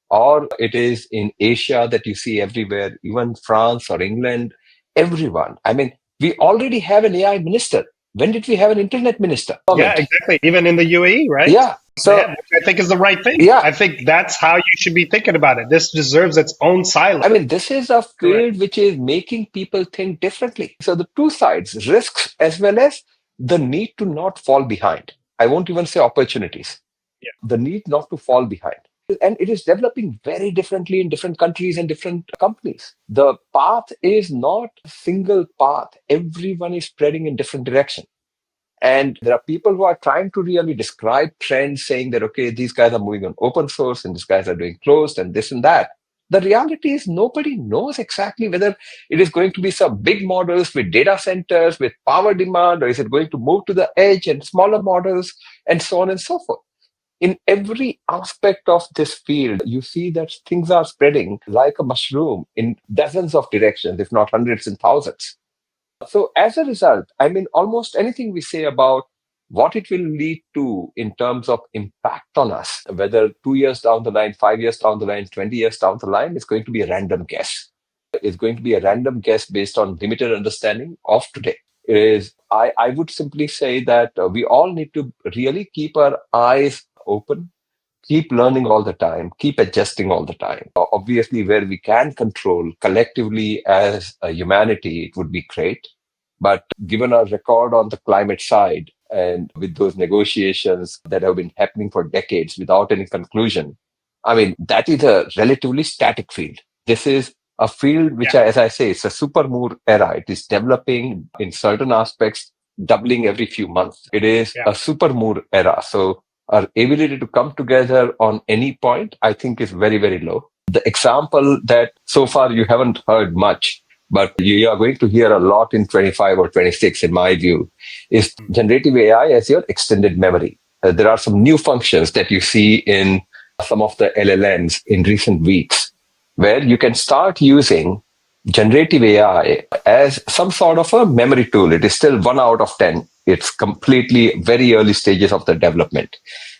or it is in Asia that you see everywhere, even France or England, everyone. I mean, we already have an AI minister. When did we have an internet minister? Yeah, exactly. Even in the UAE, right? Yeah. So which I think is the right thing. Yeah. I think that's how you should be thinking about it. This deserves its own silo. I mean, this is a field which is making people think differently. So the two sides, risks as well as the need to not fall behind. I won't even say opportunities. Yeah. The need not to fall behind. And it is developing very differently in different countries and different companies. The path is not a single path. Everyone is spreading in different direction. And there are people who are trying to really describe trends, saying that, okay, these guys are moving on open source and these guys are doing closed and this and that. The reality is nobody knows exactly whether it is going to be some big models with data centers, with power demand, or is it going to move to the edge and smaller models and so on and so forth. In every aspect of this field, you see that things are spreading like a mushroom in dozens of directions, if not hundreds and thousands. So as a result, I mean, almost anything we say about what it will lead to in terms of impact on us, whether 2 years down the line, 5 years down the line, 20 years down the line, is going to be a random guess. It's going to be a random guess based on limited understanding of today. I would simply say that we all need to really keep our eyes open, keep learning all the time, keep adjusting all the time. Obviously, where we can control collectively as a humanity, it would be great. But given our record on the climate side and with those negotiations that have been happening for decades without any conclusion, I mean, that is a relatively static field. This is a field which, as I say, it's a super moon era. It is developing in certain aspects, doubling every few months. It is a super moon era. So our ability to come together on any point, I think, is very, very low. The example that so far you haven't heard much, but you are going to hear a lot in 25 or 26, in my view, is generative AI as your extended memory. There are some new functions that you see in some of the LLMs in recent weeks, where you can start using generative AI as some sort of a memory tool. It is still 1 out of 10. It's completely very early stages of the development.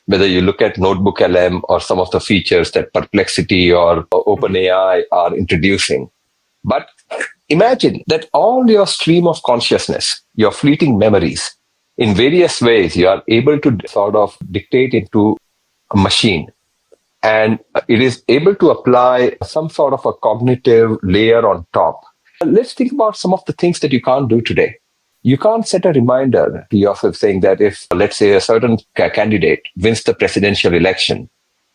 Whether you look at Notebook LM or some of the features that Perplexity or OpenAI are introducing. But imagine that all your stream of consciousness, your fleeting memories, in various ways, you are able to sort of dictate into a machine and it is able to apply some sort of a cognitive layer on top. Let's think about some of the things that you can't do today. You can't set a reminder to yourself saying that if, let's say, a certain candidate wins the presidential election,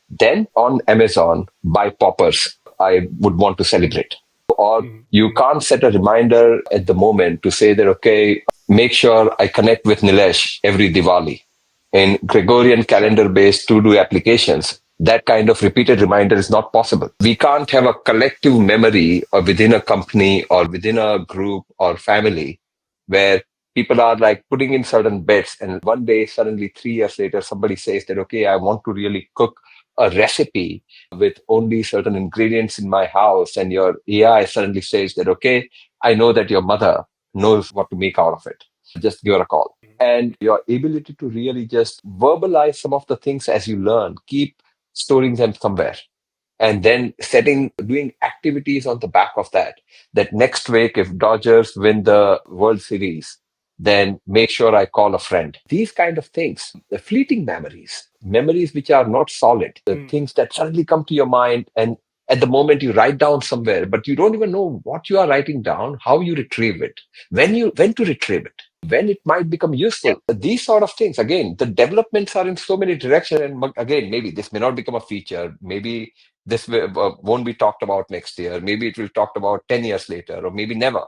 then on Amazon, buy poppers. I would want to celebrate. Or you can't set a reminder at the moment to say that, okay, make sure I connect with Nilesh every Diwali. In Gregorian calendar-based to-do applications, that kind of repeated reminder is not possible. We can't have a collective memory or within a company or within a group or family where people are like putting in certain bets, and one day, suddenly 3 years later, somebody says that, okay, I want to really cook a recipe with only certain ingredients in my house, and your AI suddenly says that, okay, I know that your mother knows what to make out of it. Just give her a call. And your ability to really just verbalize some of the things as you learn, keep storing them somewhere. And then doing activities on the back of that. That next week, if Dodgers win the World Series, then make sure I call a friend. These kind of things, the fleeting memories which are not solid, the things that suddenly come to your mind, and at the moment you write down somewhere, but you don't even know what you are writing down, how you retrieve it, when to retrieve it, when it might become useful. These sort of things, again, the developments are in so many directions. And again, maybe this may not become a feature. Maybe this won't be talked about next year. Maybe it will be talked about 10 years later, or maybe never.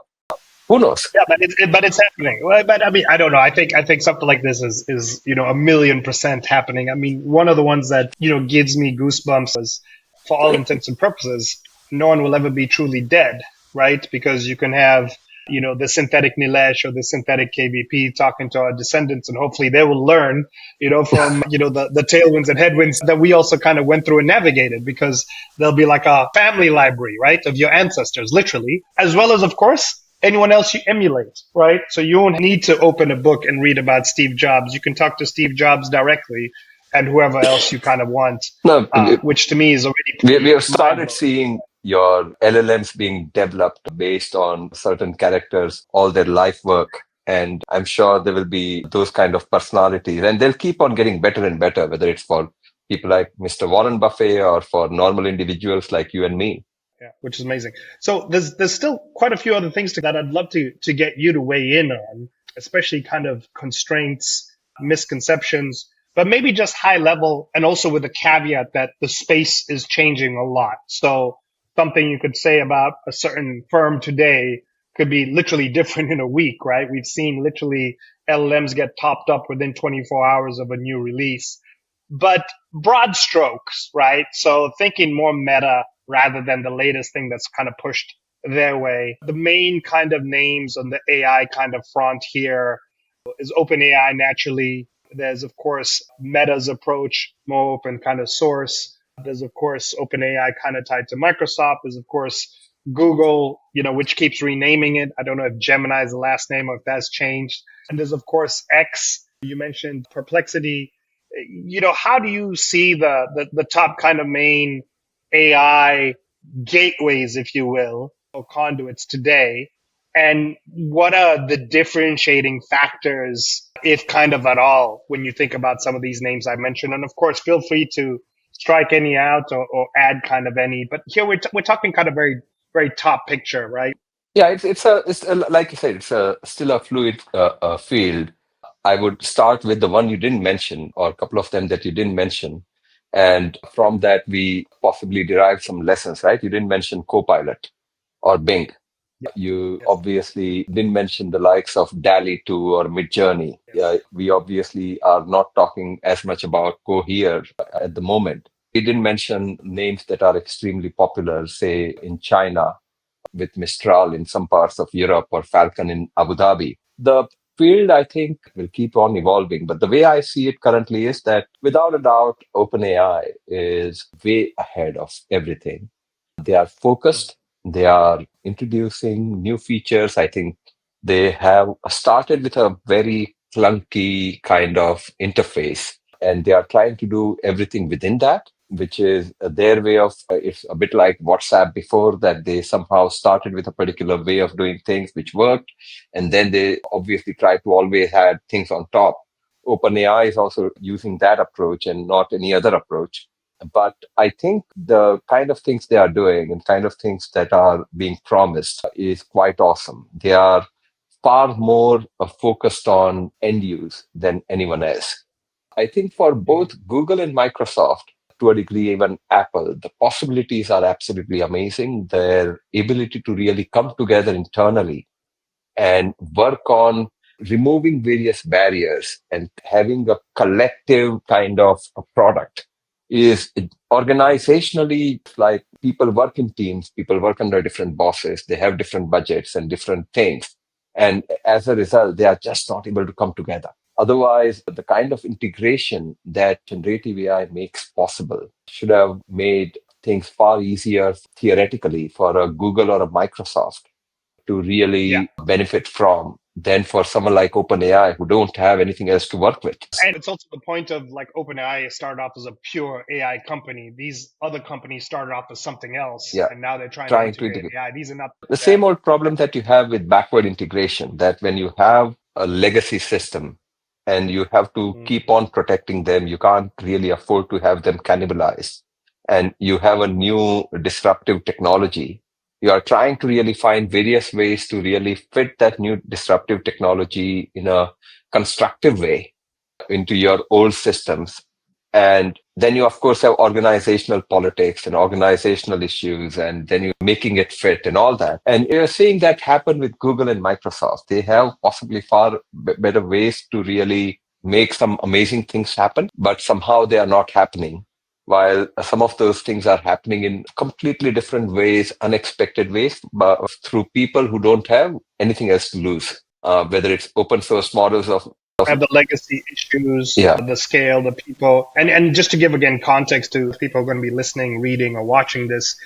Who knows? Yeah, but it's happening. Well, but I mean, I don't know. I think something like this is 1,000,000% happening. I mean, one of the ones that gives me goosebumps is, for all intents and purposes, no one will ever be truly dead, right? Because you can have the synthetic Nilesh or the synthetic KVP talking to our descendants, and hopefully they will learn from the tailwinds and headwinds that we also kind of went through and navigated, because there'll be like a family library, right, of your ancestors, literally, as well as, of course, anyone else you emulate, right? So you don't need to open a book and read about Steve Jobs. You can talk to Steve Jobs directly and whoever else you kind of want, No, which to me is already we have started mind-blowing. seeing your LLMs being developed based on certain characters, all their life work. And I'm sure there will be those kind of personalities, and they'll keep on getting better and better, whether it's for people like Mr. Warren Buffett or for normal individuals like you and me. Yeah, which is amazing. So there's still quite a few other things that I'd love to get you to weigh in on, especially kind of constraints, misconceptions, but maybe just high level, and also with a caveat that the space is changing a lot. So something you could say about a certain firm today could be literally different in a week, right? We've seen literally LLMs get topped up within 24 hours of a new release. But broad strokes, right? So thinking more meta rather than the latest thing that's kind of pushed their way. The main kind of names on the AI kind of front here is OpenAI naturally. There's, of course, Meta's approach, more open kind of source. There's, of course, OpenAI kind of tied to Microsoft. There's, of course, Google, which keeps renaming it. I don't know if Gemini is the last name or if that's changed. And there's, of course, X. You mentioned Perplexity. How do you see the top kind of main AI gateways, if you will, or conduits today? And what are the differentiating factors, if kind of at all, when you think about some of these names I mentioned? And of course, feel free to strike any out or add kind of any. But here we're talking kind of very, very top picture, right? Yeah, it's like you said, it's still a fluid field. I would start with the one you didn't mention, or a couple of them that you didn't mention. And from that, we possibly derive some lessons, right? You didn't mention Copilot or Bing. You Yes. obviously didn't mention the likes of DALI 2 or Midjourney. Yes. We obviously are not talking as much about Cohere at the moment. We didn't mention names that are extremely popular, say in China, with Mistral in some parts of Europe or Falcon in Abu Dhabi. The field, I think, will keep on evolving. But the way I see it currently is that without a doubt, OpenAI is way ahead of everything. They are focused. They are introducing new features. I think they have started with a very clunky kind of interface, and they are trying to do everything within that, which is their way of, it's a bit like WhatsApp before that. They somehow started with a particular way of doing things which worked, and then they obviously try to always add things on top. OpenAI is also using that approach and not any other approach. But I think the kind of things they are doing and kind of things that are being promised is quite awesome. They are far more focused on end use than anyone else. I think for Mm. both Google and Microsoft, to a degree, even Apple, the possibilities are absolutely amazing. Their ability to really come together internally and work on removing various barriers and having a collective kind of a product is organizationally like people work in teams, people work under different bosses, they have different budgets and different things. And as a result, they are just not able to come together. Otherwise, the kind of integration that generative AI makes possible should have made things far easier theoretically for a Google or a Microsoft to Yeah. really benefit from than for someone like OpenAI who don't have anything else to work with. And it's also the point of like OpenAI started off as a pure AI company. These other companies started off as something else, Yeah, and now they're trying to trying to integrate integrate. AI. These are not The that. same old problem that you have with backward integration, that when you have a legacy system and you have to Mm. keep on protecting them, you can't really afford to have them cannibalized. And you have a new disruptive technology. You are trying to really find various ways to really fit that new disruptive technology in a constructive way into your old systems. And then you, of course, have organizational politics and organizational issues, and then you're making it fit and all that. And you're seeing that happen with Google and Microsoft. They have possibly far better ways to really make some amazing things happen, but somehow they are not happening. While some of those things are happening in completely different ways, unexpected ways, but through people who don't have anything else to lose. Whether it's open source models of Have the legacy issues, yeah. the scale, the people, and just to give again context to people who are going to be listening, reading, or watching this,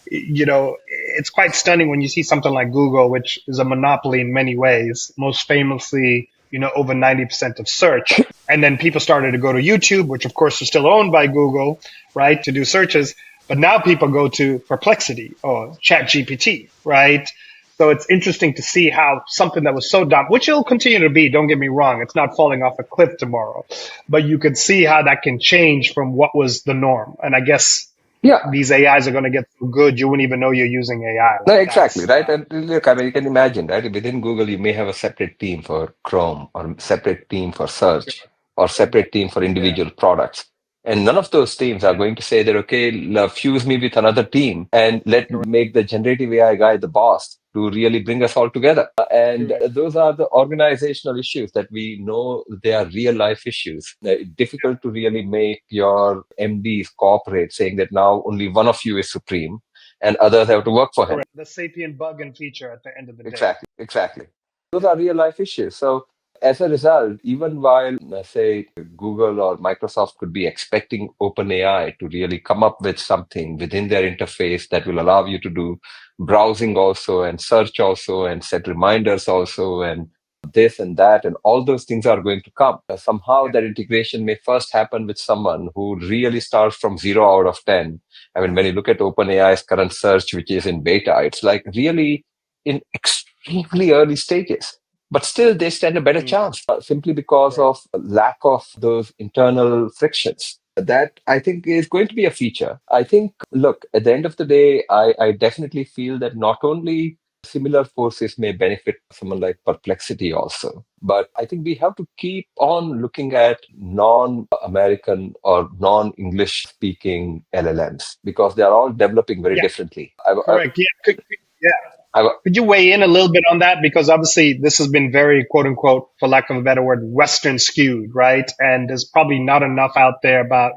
it's quite stunning when you see something like Google, which is a monopoly in many ways, most famously, over 90% of search. And then people started to go to YouTube, which of course is still owned by Google, right, to do searches. But now people go to Perplexity or ChatGPT, right? So it's interesting to see how something that was so dumb, which it'll continue to be, don't get me wrong, it's not falling off a cliff tomorrow, but you could see how that can change from what was the norm. And I guess Yeah, these AIs are going to get so good you wouldn't even know you're using AI. no, Like exactly, that's right? And look, I mean, you can imagine, right? Within Google, you may have a separate team for Chrome or separate team for sure, search or separate team for yeah, individual products. And none of those teams are yeah, going to say that, okay, fuse me with another team and let correct. make the generative AI guy the boss to really bring us all together. You're And right. those are the organizational issues that we know they are real life issues. Difficult to really make your MDs cooperate, saying that now only one of you is supreme and others have to work for him. Correct. The sapient bug and feature at the end of the day. Exactly, exactly. Those are real life issues. So as a result, even while say Google or Microsoft could be expecting OpenAI to really come up with something within their interface that will allow you to do browsing also and search also and set reminders also and this and that and all those things are going to come. Somehow Yeah. that integration may first happen with someone who really starts from 0 out of 10. I mean, when you look at OpenAI's current search, which is in beta, it's like really in extremely early stages. But still, they stand a better Mm, chance simply because correct. of lack of those internal frictions. That I think is going to be a feature. I think, look, at the end of the day, I definitely feel that not only similar forces may benefit someone like Perplexity also, but I think we have to keep on looking at non-American or non-English speaking LLMs because they are all developing very Yeah. differently. Correct. Yeah. Yeah. I, Could you weigh in a little bit on that? Because obviously this has been very quote unquote, for lack of a better word, Western skewed, right? And there's probably not enough out there about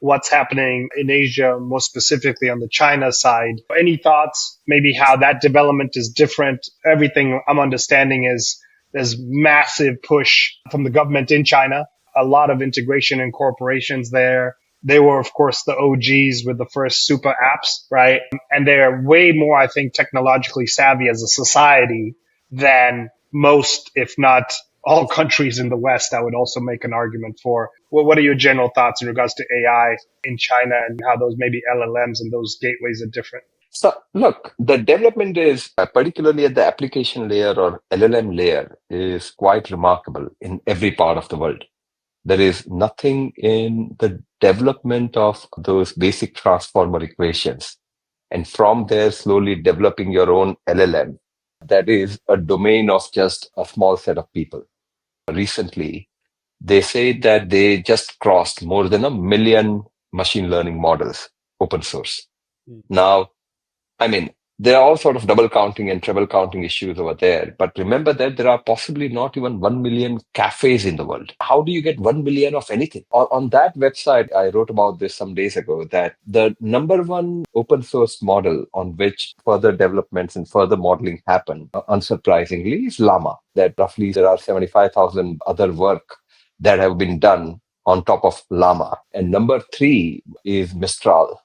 what's happening in Asia, more specifically on the China side. Any thoughts, maybe how that development is different? Everything I'm understanding is there's massive push from the government in China, a lot of integration and corporations there. They were, of course, the OGs with the first super apps, right? And they're way more, I think, technologically savvy as a society than most, if not all countries in the West. I would also make an argument for. Well, what are your general thoughts in regards to AI in China and how those maybe LLMs and those gateways are different? So, look, the development is particularly at the application layer or LLM layer is quite remarkable in every part of the world. There is nothing in the development of those basic transformer equations. And from there, slowly developing your own LLM. That is a domain of just a small set of people. Recently, they say that they just crossed more than 1 million machine learning models, open source. Now, I mean, there are all sort of double counting and treble counting issues over there. But remember that there are possibly not even 1 million cafes in the world. How do you get 1 million of anything? On that website, I wrote about this some days ago, that the number one open source model on which further developments and further modeling happen, unsurprisingly, is Llama. That roughly there are 75,000 other work that have been done on top of Llama. And number three is Mistral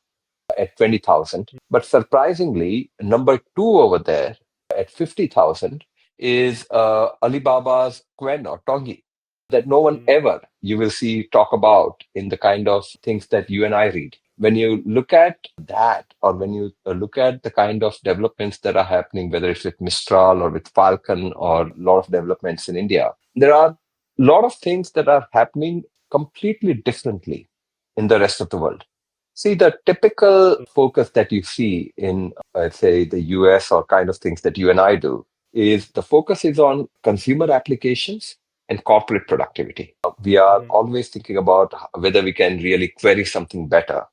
at 20,000. But surprisingly, number two over there at 50,000 is Alibaba's Quen or Tongi, that no one ever you will see talk about in the kind of things that you and I read. When you look at that, or when you look at the kind of developments that are happening, whether it's with Mistral or with Falcon or a lot of developments in India, there are a lot of things that are happening completely differently in the rest of the world. See, the typical focus that you see in, let's say, the US or kind of things that you and I do is the focus is on consumer applications and corporate productivity. We are always thinking about whether we can really query something better,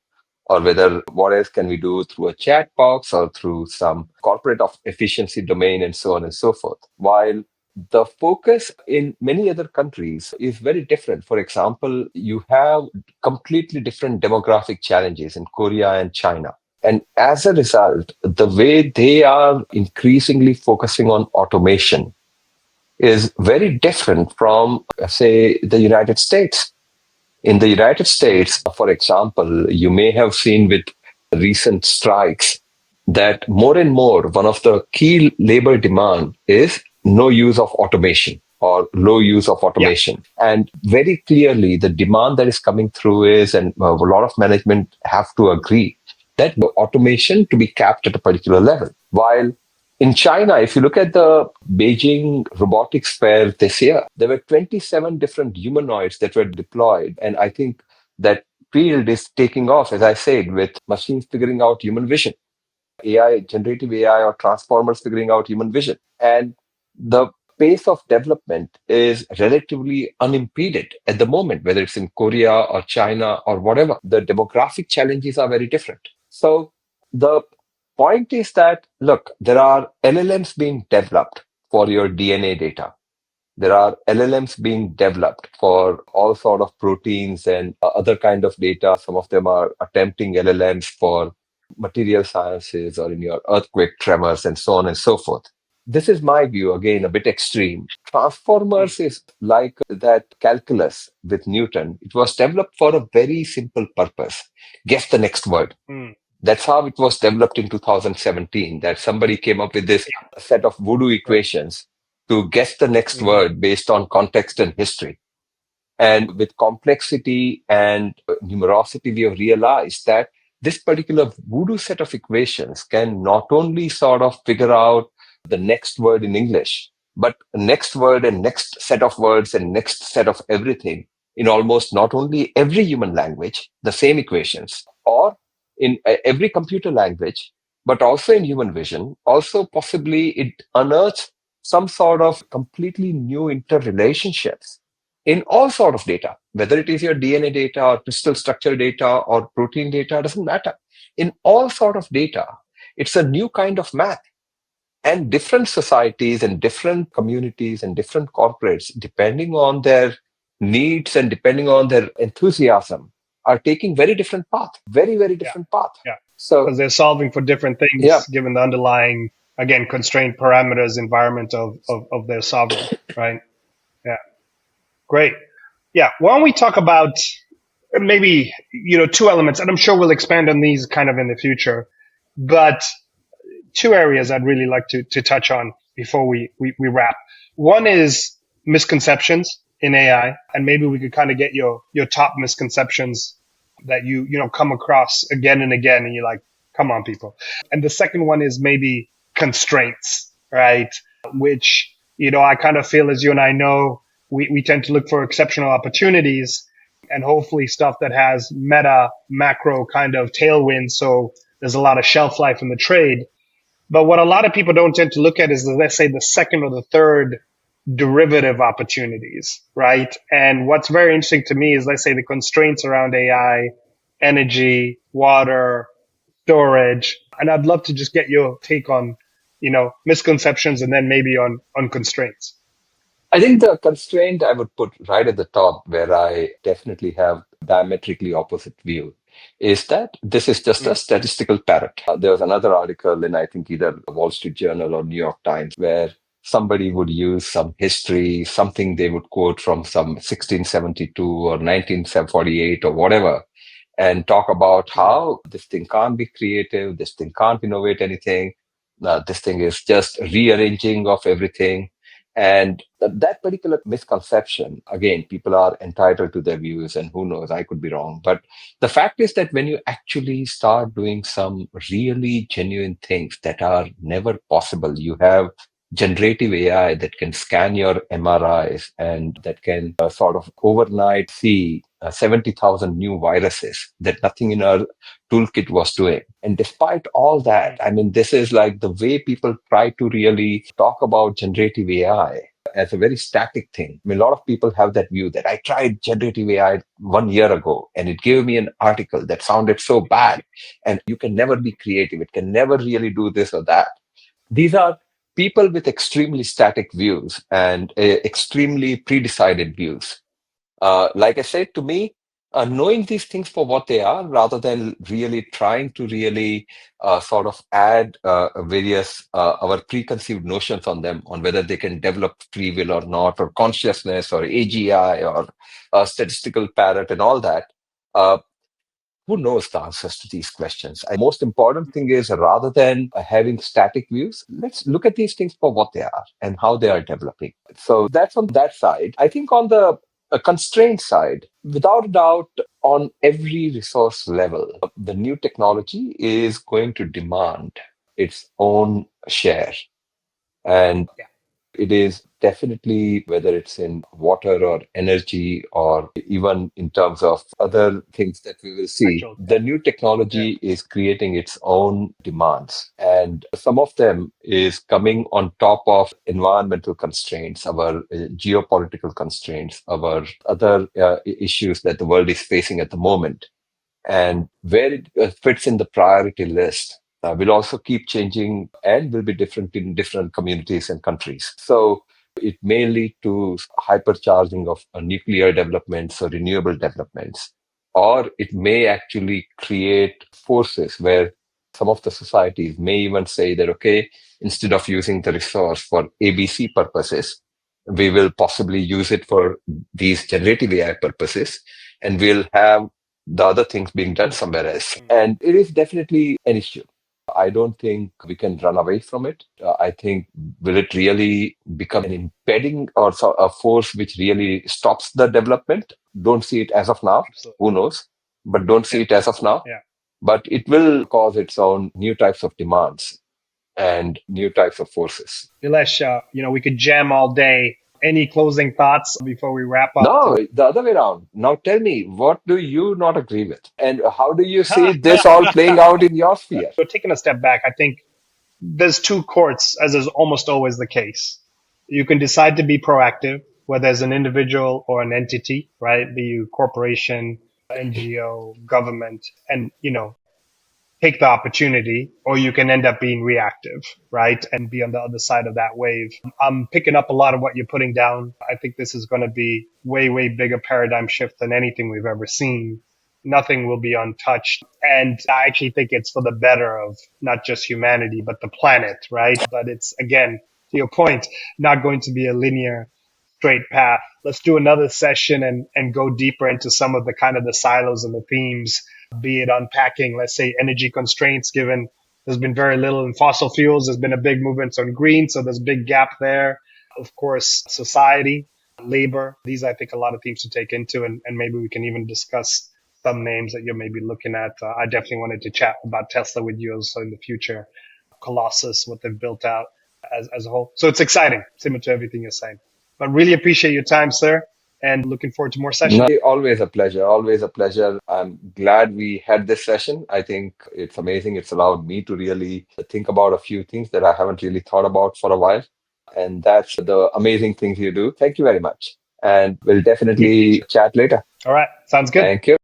or whether what else can we do through a chat box or through some corporate of efficiency domain and so on and so forth. While the focus in many other countries is very different. For example, you have completely different demographic challenges in Korea and China. And as a result, the way they are increasingly focusing on automation is very different from, say, the United States. In the United States, for example, you may have seen with recent strikes that more and more, one of the key labor demand is no use of automation or low use of automation. Yeah. And very clearly, the demand that is coming through is, and a lot of management have to agree, that automation to be capped at a particular level. While in China, if you look at the Beijing robotics fair this year, there were 27 different humanoids that were deployed. And I think that field is taking off, as I said, with machines figuring out human vision. AI, generative AI or transformers figuring out human vision. And the pace of development is relatively unimpeded at the moment, whether it's in Korea or China or whatever. The demographic challenges are very different. So the point is that, look, there are LLMs being developed for your DNA data. There are LLMs being developed for all sort of proteins and other kind of data. Some of them are attempting LLMs for material sciences or in your earthquake tremors and so on and so forth. This is my view, again, a bit extreme. Transformers is like that calculus with Newton. It was developed for a very simple purpose. Guess the next word. That's how it was developed in 2017, that somebody came up with this set of voodoo equations to guess the next word based on context and history. And with complexity and numerosity, we have realized that this particular voodoo set of equations can not only sort of figure out the next word in English, but next word and next set of words and next set of everything in almost not only every human language, the same equations, or in every computer language, but also in human vision. Also, possibly it unearths some sort of completely new interrelationships in all sort of data, whether it is your DNA data or crystal structure data or protein data, doesn't matter. In all sort of data, it's a new kind of math. And different societies and different communities and different corporates, depending on their needs and depending on their enthusiasm, are taking very different path, very, very different path. Yeah. So because they're solving for different things, given the underlying, again, constraint parameters, environment of their sovereign, right? Yeah. Great. Yeah. Why don't we talk about maybe, two elements, and I'm sure we'll expand on these kind of in the future, but two areas I'd really like to touch on before we wrap. One is misconceptions in AI, and maybe we could kind of get your top misconceptions that you come across again and again, and you're like, come on, people. And the second one is maybe constraints, right? Which, I kind of feel, as you and I know, we tend to look for exceptional opportunities and hopefully stuff that has meta macro kind of tailwind. So there's a lot of shelf life in the trade. But what a lot of people don't tend to look at is, let's say, the second or the third derivative opportunities, right? And what's very interesting to me is, let's say, the constraints around AI, energy, water, storage. And I'd love to just get your take on, misconceptions and then maybe on constraints. I think the constraint I would put right at the top, where I definitely have diametrically opposite view, is that this is just a Mm, statistical parrot. There was another article in, I think, either Wall Street Journal or New York Times, where somebody would use some history, something they would quote from some 1672 or 1948 or whatever, and talk about mm, how this thing can't be creative, this thing can't innovate anything, this thing is just rearranging of everything. And that particular misconception, again, people are entitled to their views, and who knows, I could be wrong. But the fact is that when you actually start doing some really genuine things that are never possible, you have generative AI that can scan your MRIs and that can sort of overnight see 70,000 new viruses that nothing in our toolkit was doing. And despite all that, mm, I mean, this is like the way people try to really talk about generative AI as a very static thing. I mean, a lot of people have that view that I tried generative AI 1 year ago and it gave me an article that sounded so bad and you can never be creative. It can never really do this or that. These are people with extremely static views and extremely pre-decided views. Like I said, to me, knowing these things for what they are, rather than really trying to really sort of add various our preconceived notions on them, on whether they can develop free will or not, or consciousness, or AGI, or statistical parrot, and all that. Uh, who knows the answers to these questions? The most important thing is, rather than having static views, let's look at these things for what they are and how they are developing. So that's on that side. I think on the constraint side, without a doubt, on every resource level, the new technology is going to demand its own share. And yeah, it is definitely, whether it's in water or energy or even in terms of other things that we will see, actual, the new yeah, technology is creating its own demands. And some of them is coming on top of environmental constraints, our geopolitical constraints, our other issues that the world is facing at the moment. And where it fits in the priority list will also keep changing and will be different in different communities and countries. So it may lead to hypercharging of nuclear developments or renewable developments, or it may actually create forces where some of the societies may even say that, okay, instead of using the resource for ABC purposes, we will possibly use it for these generative AI purposes, and we'll have the other things being done somewhere else. mm, And it is definitely an issue. I don't think we can run away from it. I think, will it really become an impeding or a force which really stops the development? Don't see it as of now. absolutely. Who knows? But don't see Yeah, it as of now. yeah. But it will cause its own new types of demands and new types of forces. Nilesh, we could jam all day. Any closing thoughts before we wrap up No, today? the other way around. Now tell me, what do you not agree with? And how do you see this all playing out in your sphere? So taking a step back, I think there's two courts, as is almost always the case. You can decide to be proactive, whether as an individual or an entity, right? Be you corporation, NGO, government, and, take the opportunity, or you can end up being reactive, right? And be on the other side of that wave. I'm picking up a lot of what you're putting down. I think this is going to be way, way bigger paradigm shift than anything we've ever seen. Nothing will be untouched. And I actually think it's for the better of not just humanity, but the planet, right? But it's, again, to your point, not going to be a linear straight path. Let's do another session and go deeper into some of the kind of the silos and the themes, be it unpacking, let's say, energy constraints, given there's been very little in fossil fuels. There's been a big movement on green. So there's a big gap there. Of course, society, labor. These, I think, a lot of themes to take into, and maybe we can even discuss some names that you're maybe looking at. I definitely wanted to chat about Tesla with you also in the future. Colossus, what they've built out as a whole. So it's exciting, similar to everything you're saying. But really appreciate your time, sir, and looking forward to more sessions. No, always a pleasure. Always a pleasure. I'm glad we had this session. I think it's amazing. It's allowed me to really think about a few things that I haven't really thought about for a while. And that's the amazing things you do. Thank you very much. And we'll definitely chat later. All right. Sounds good. Thank you.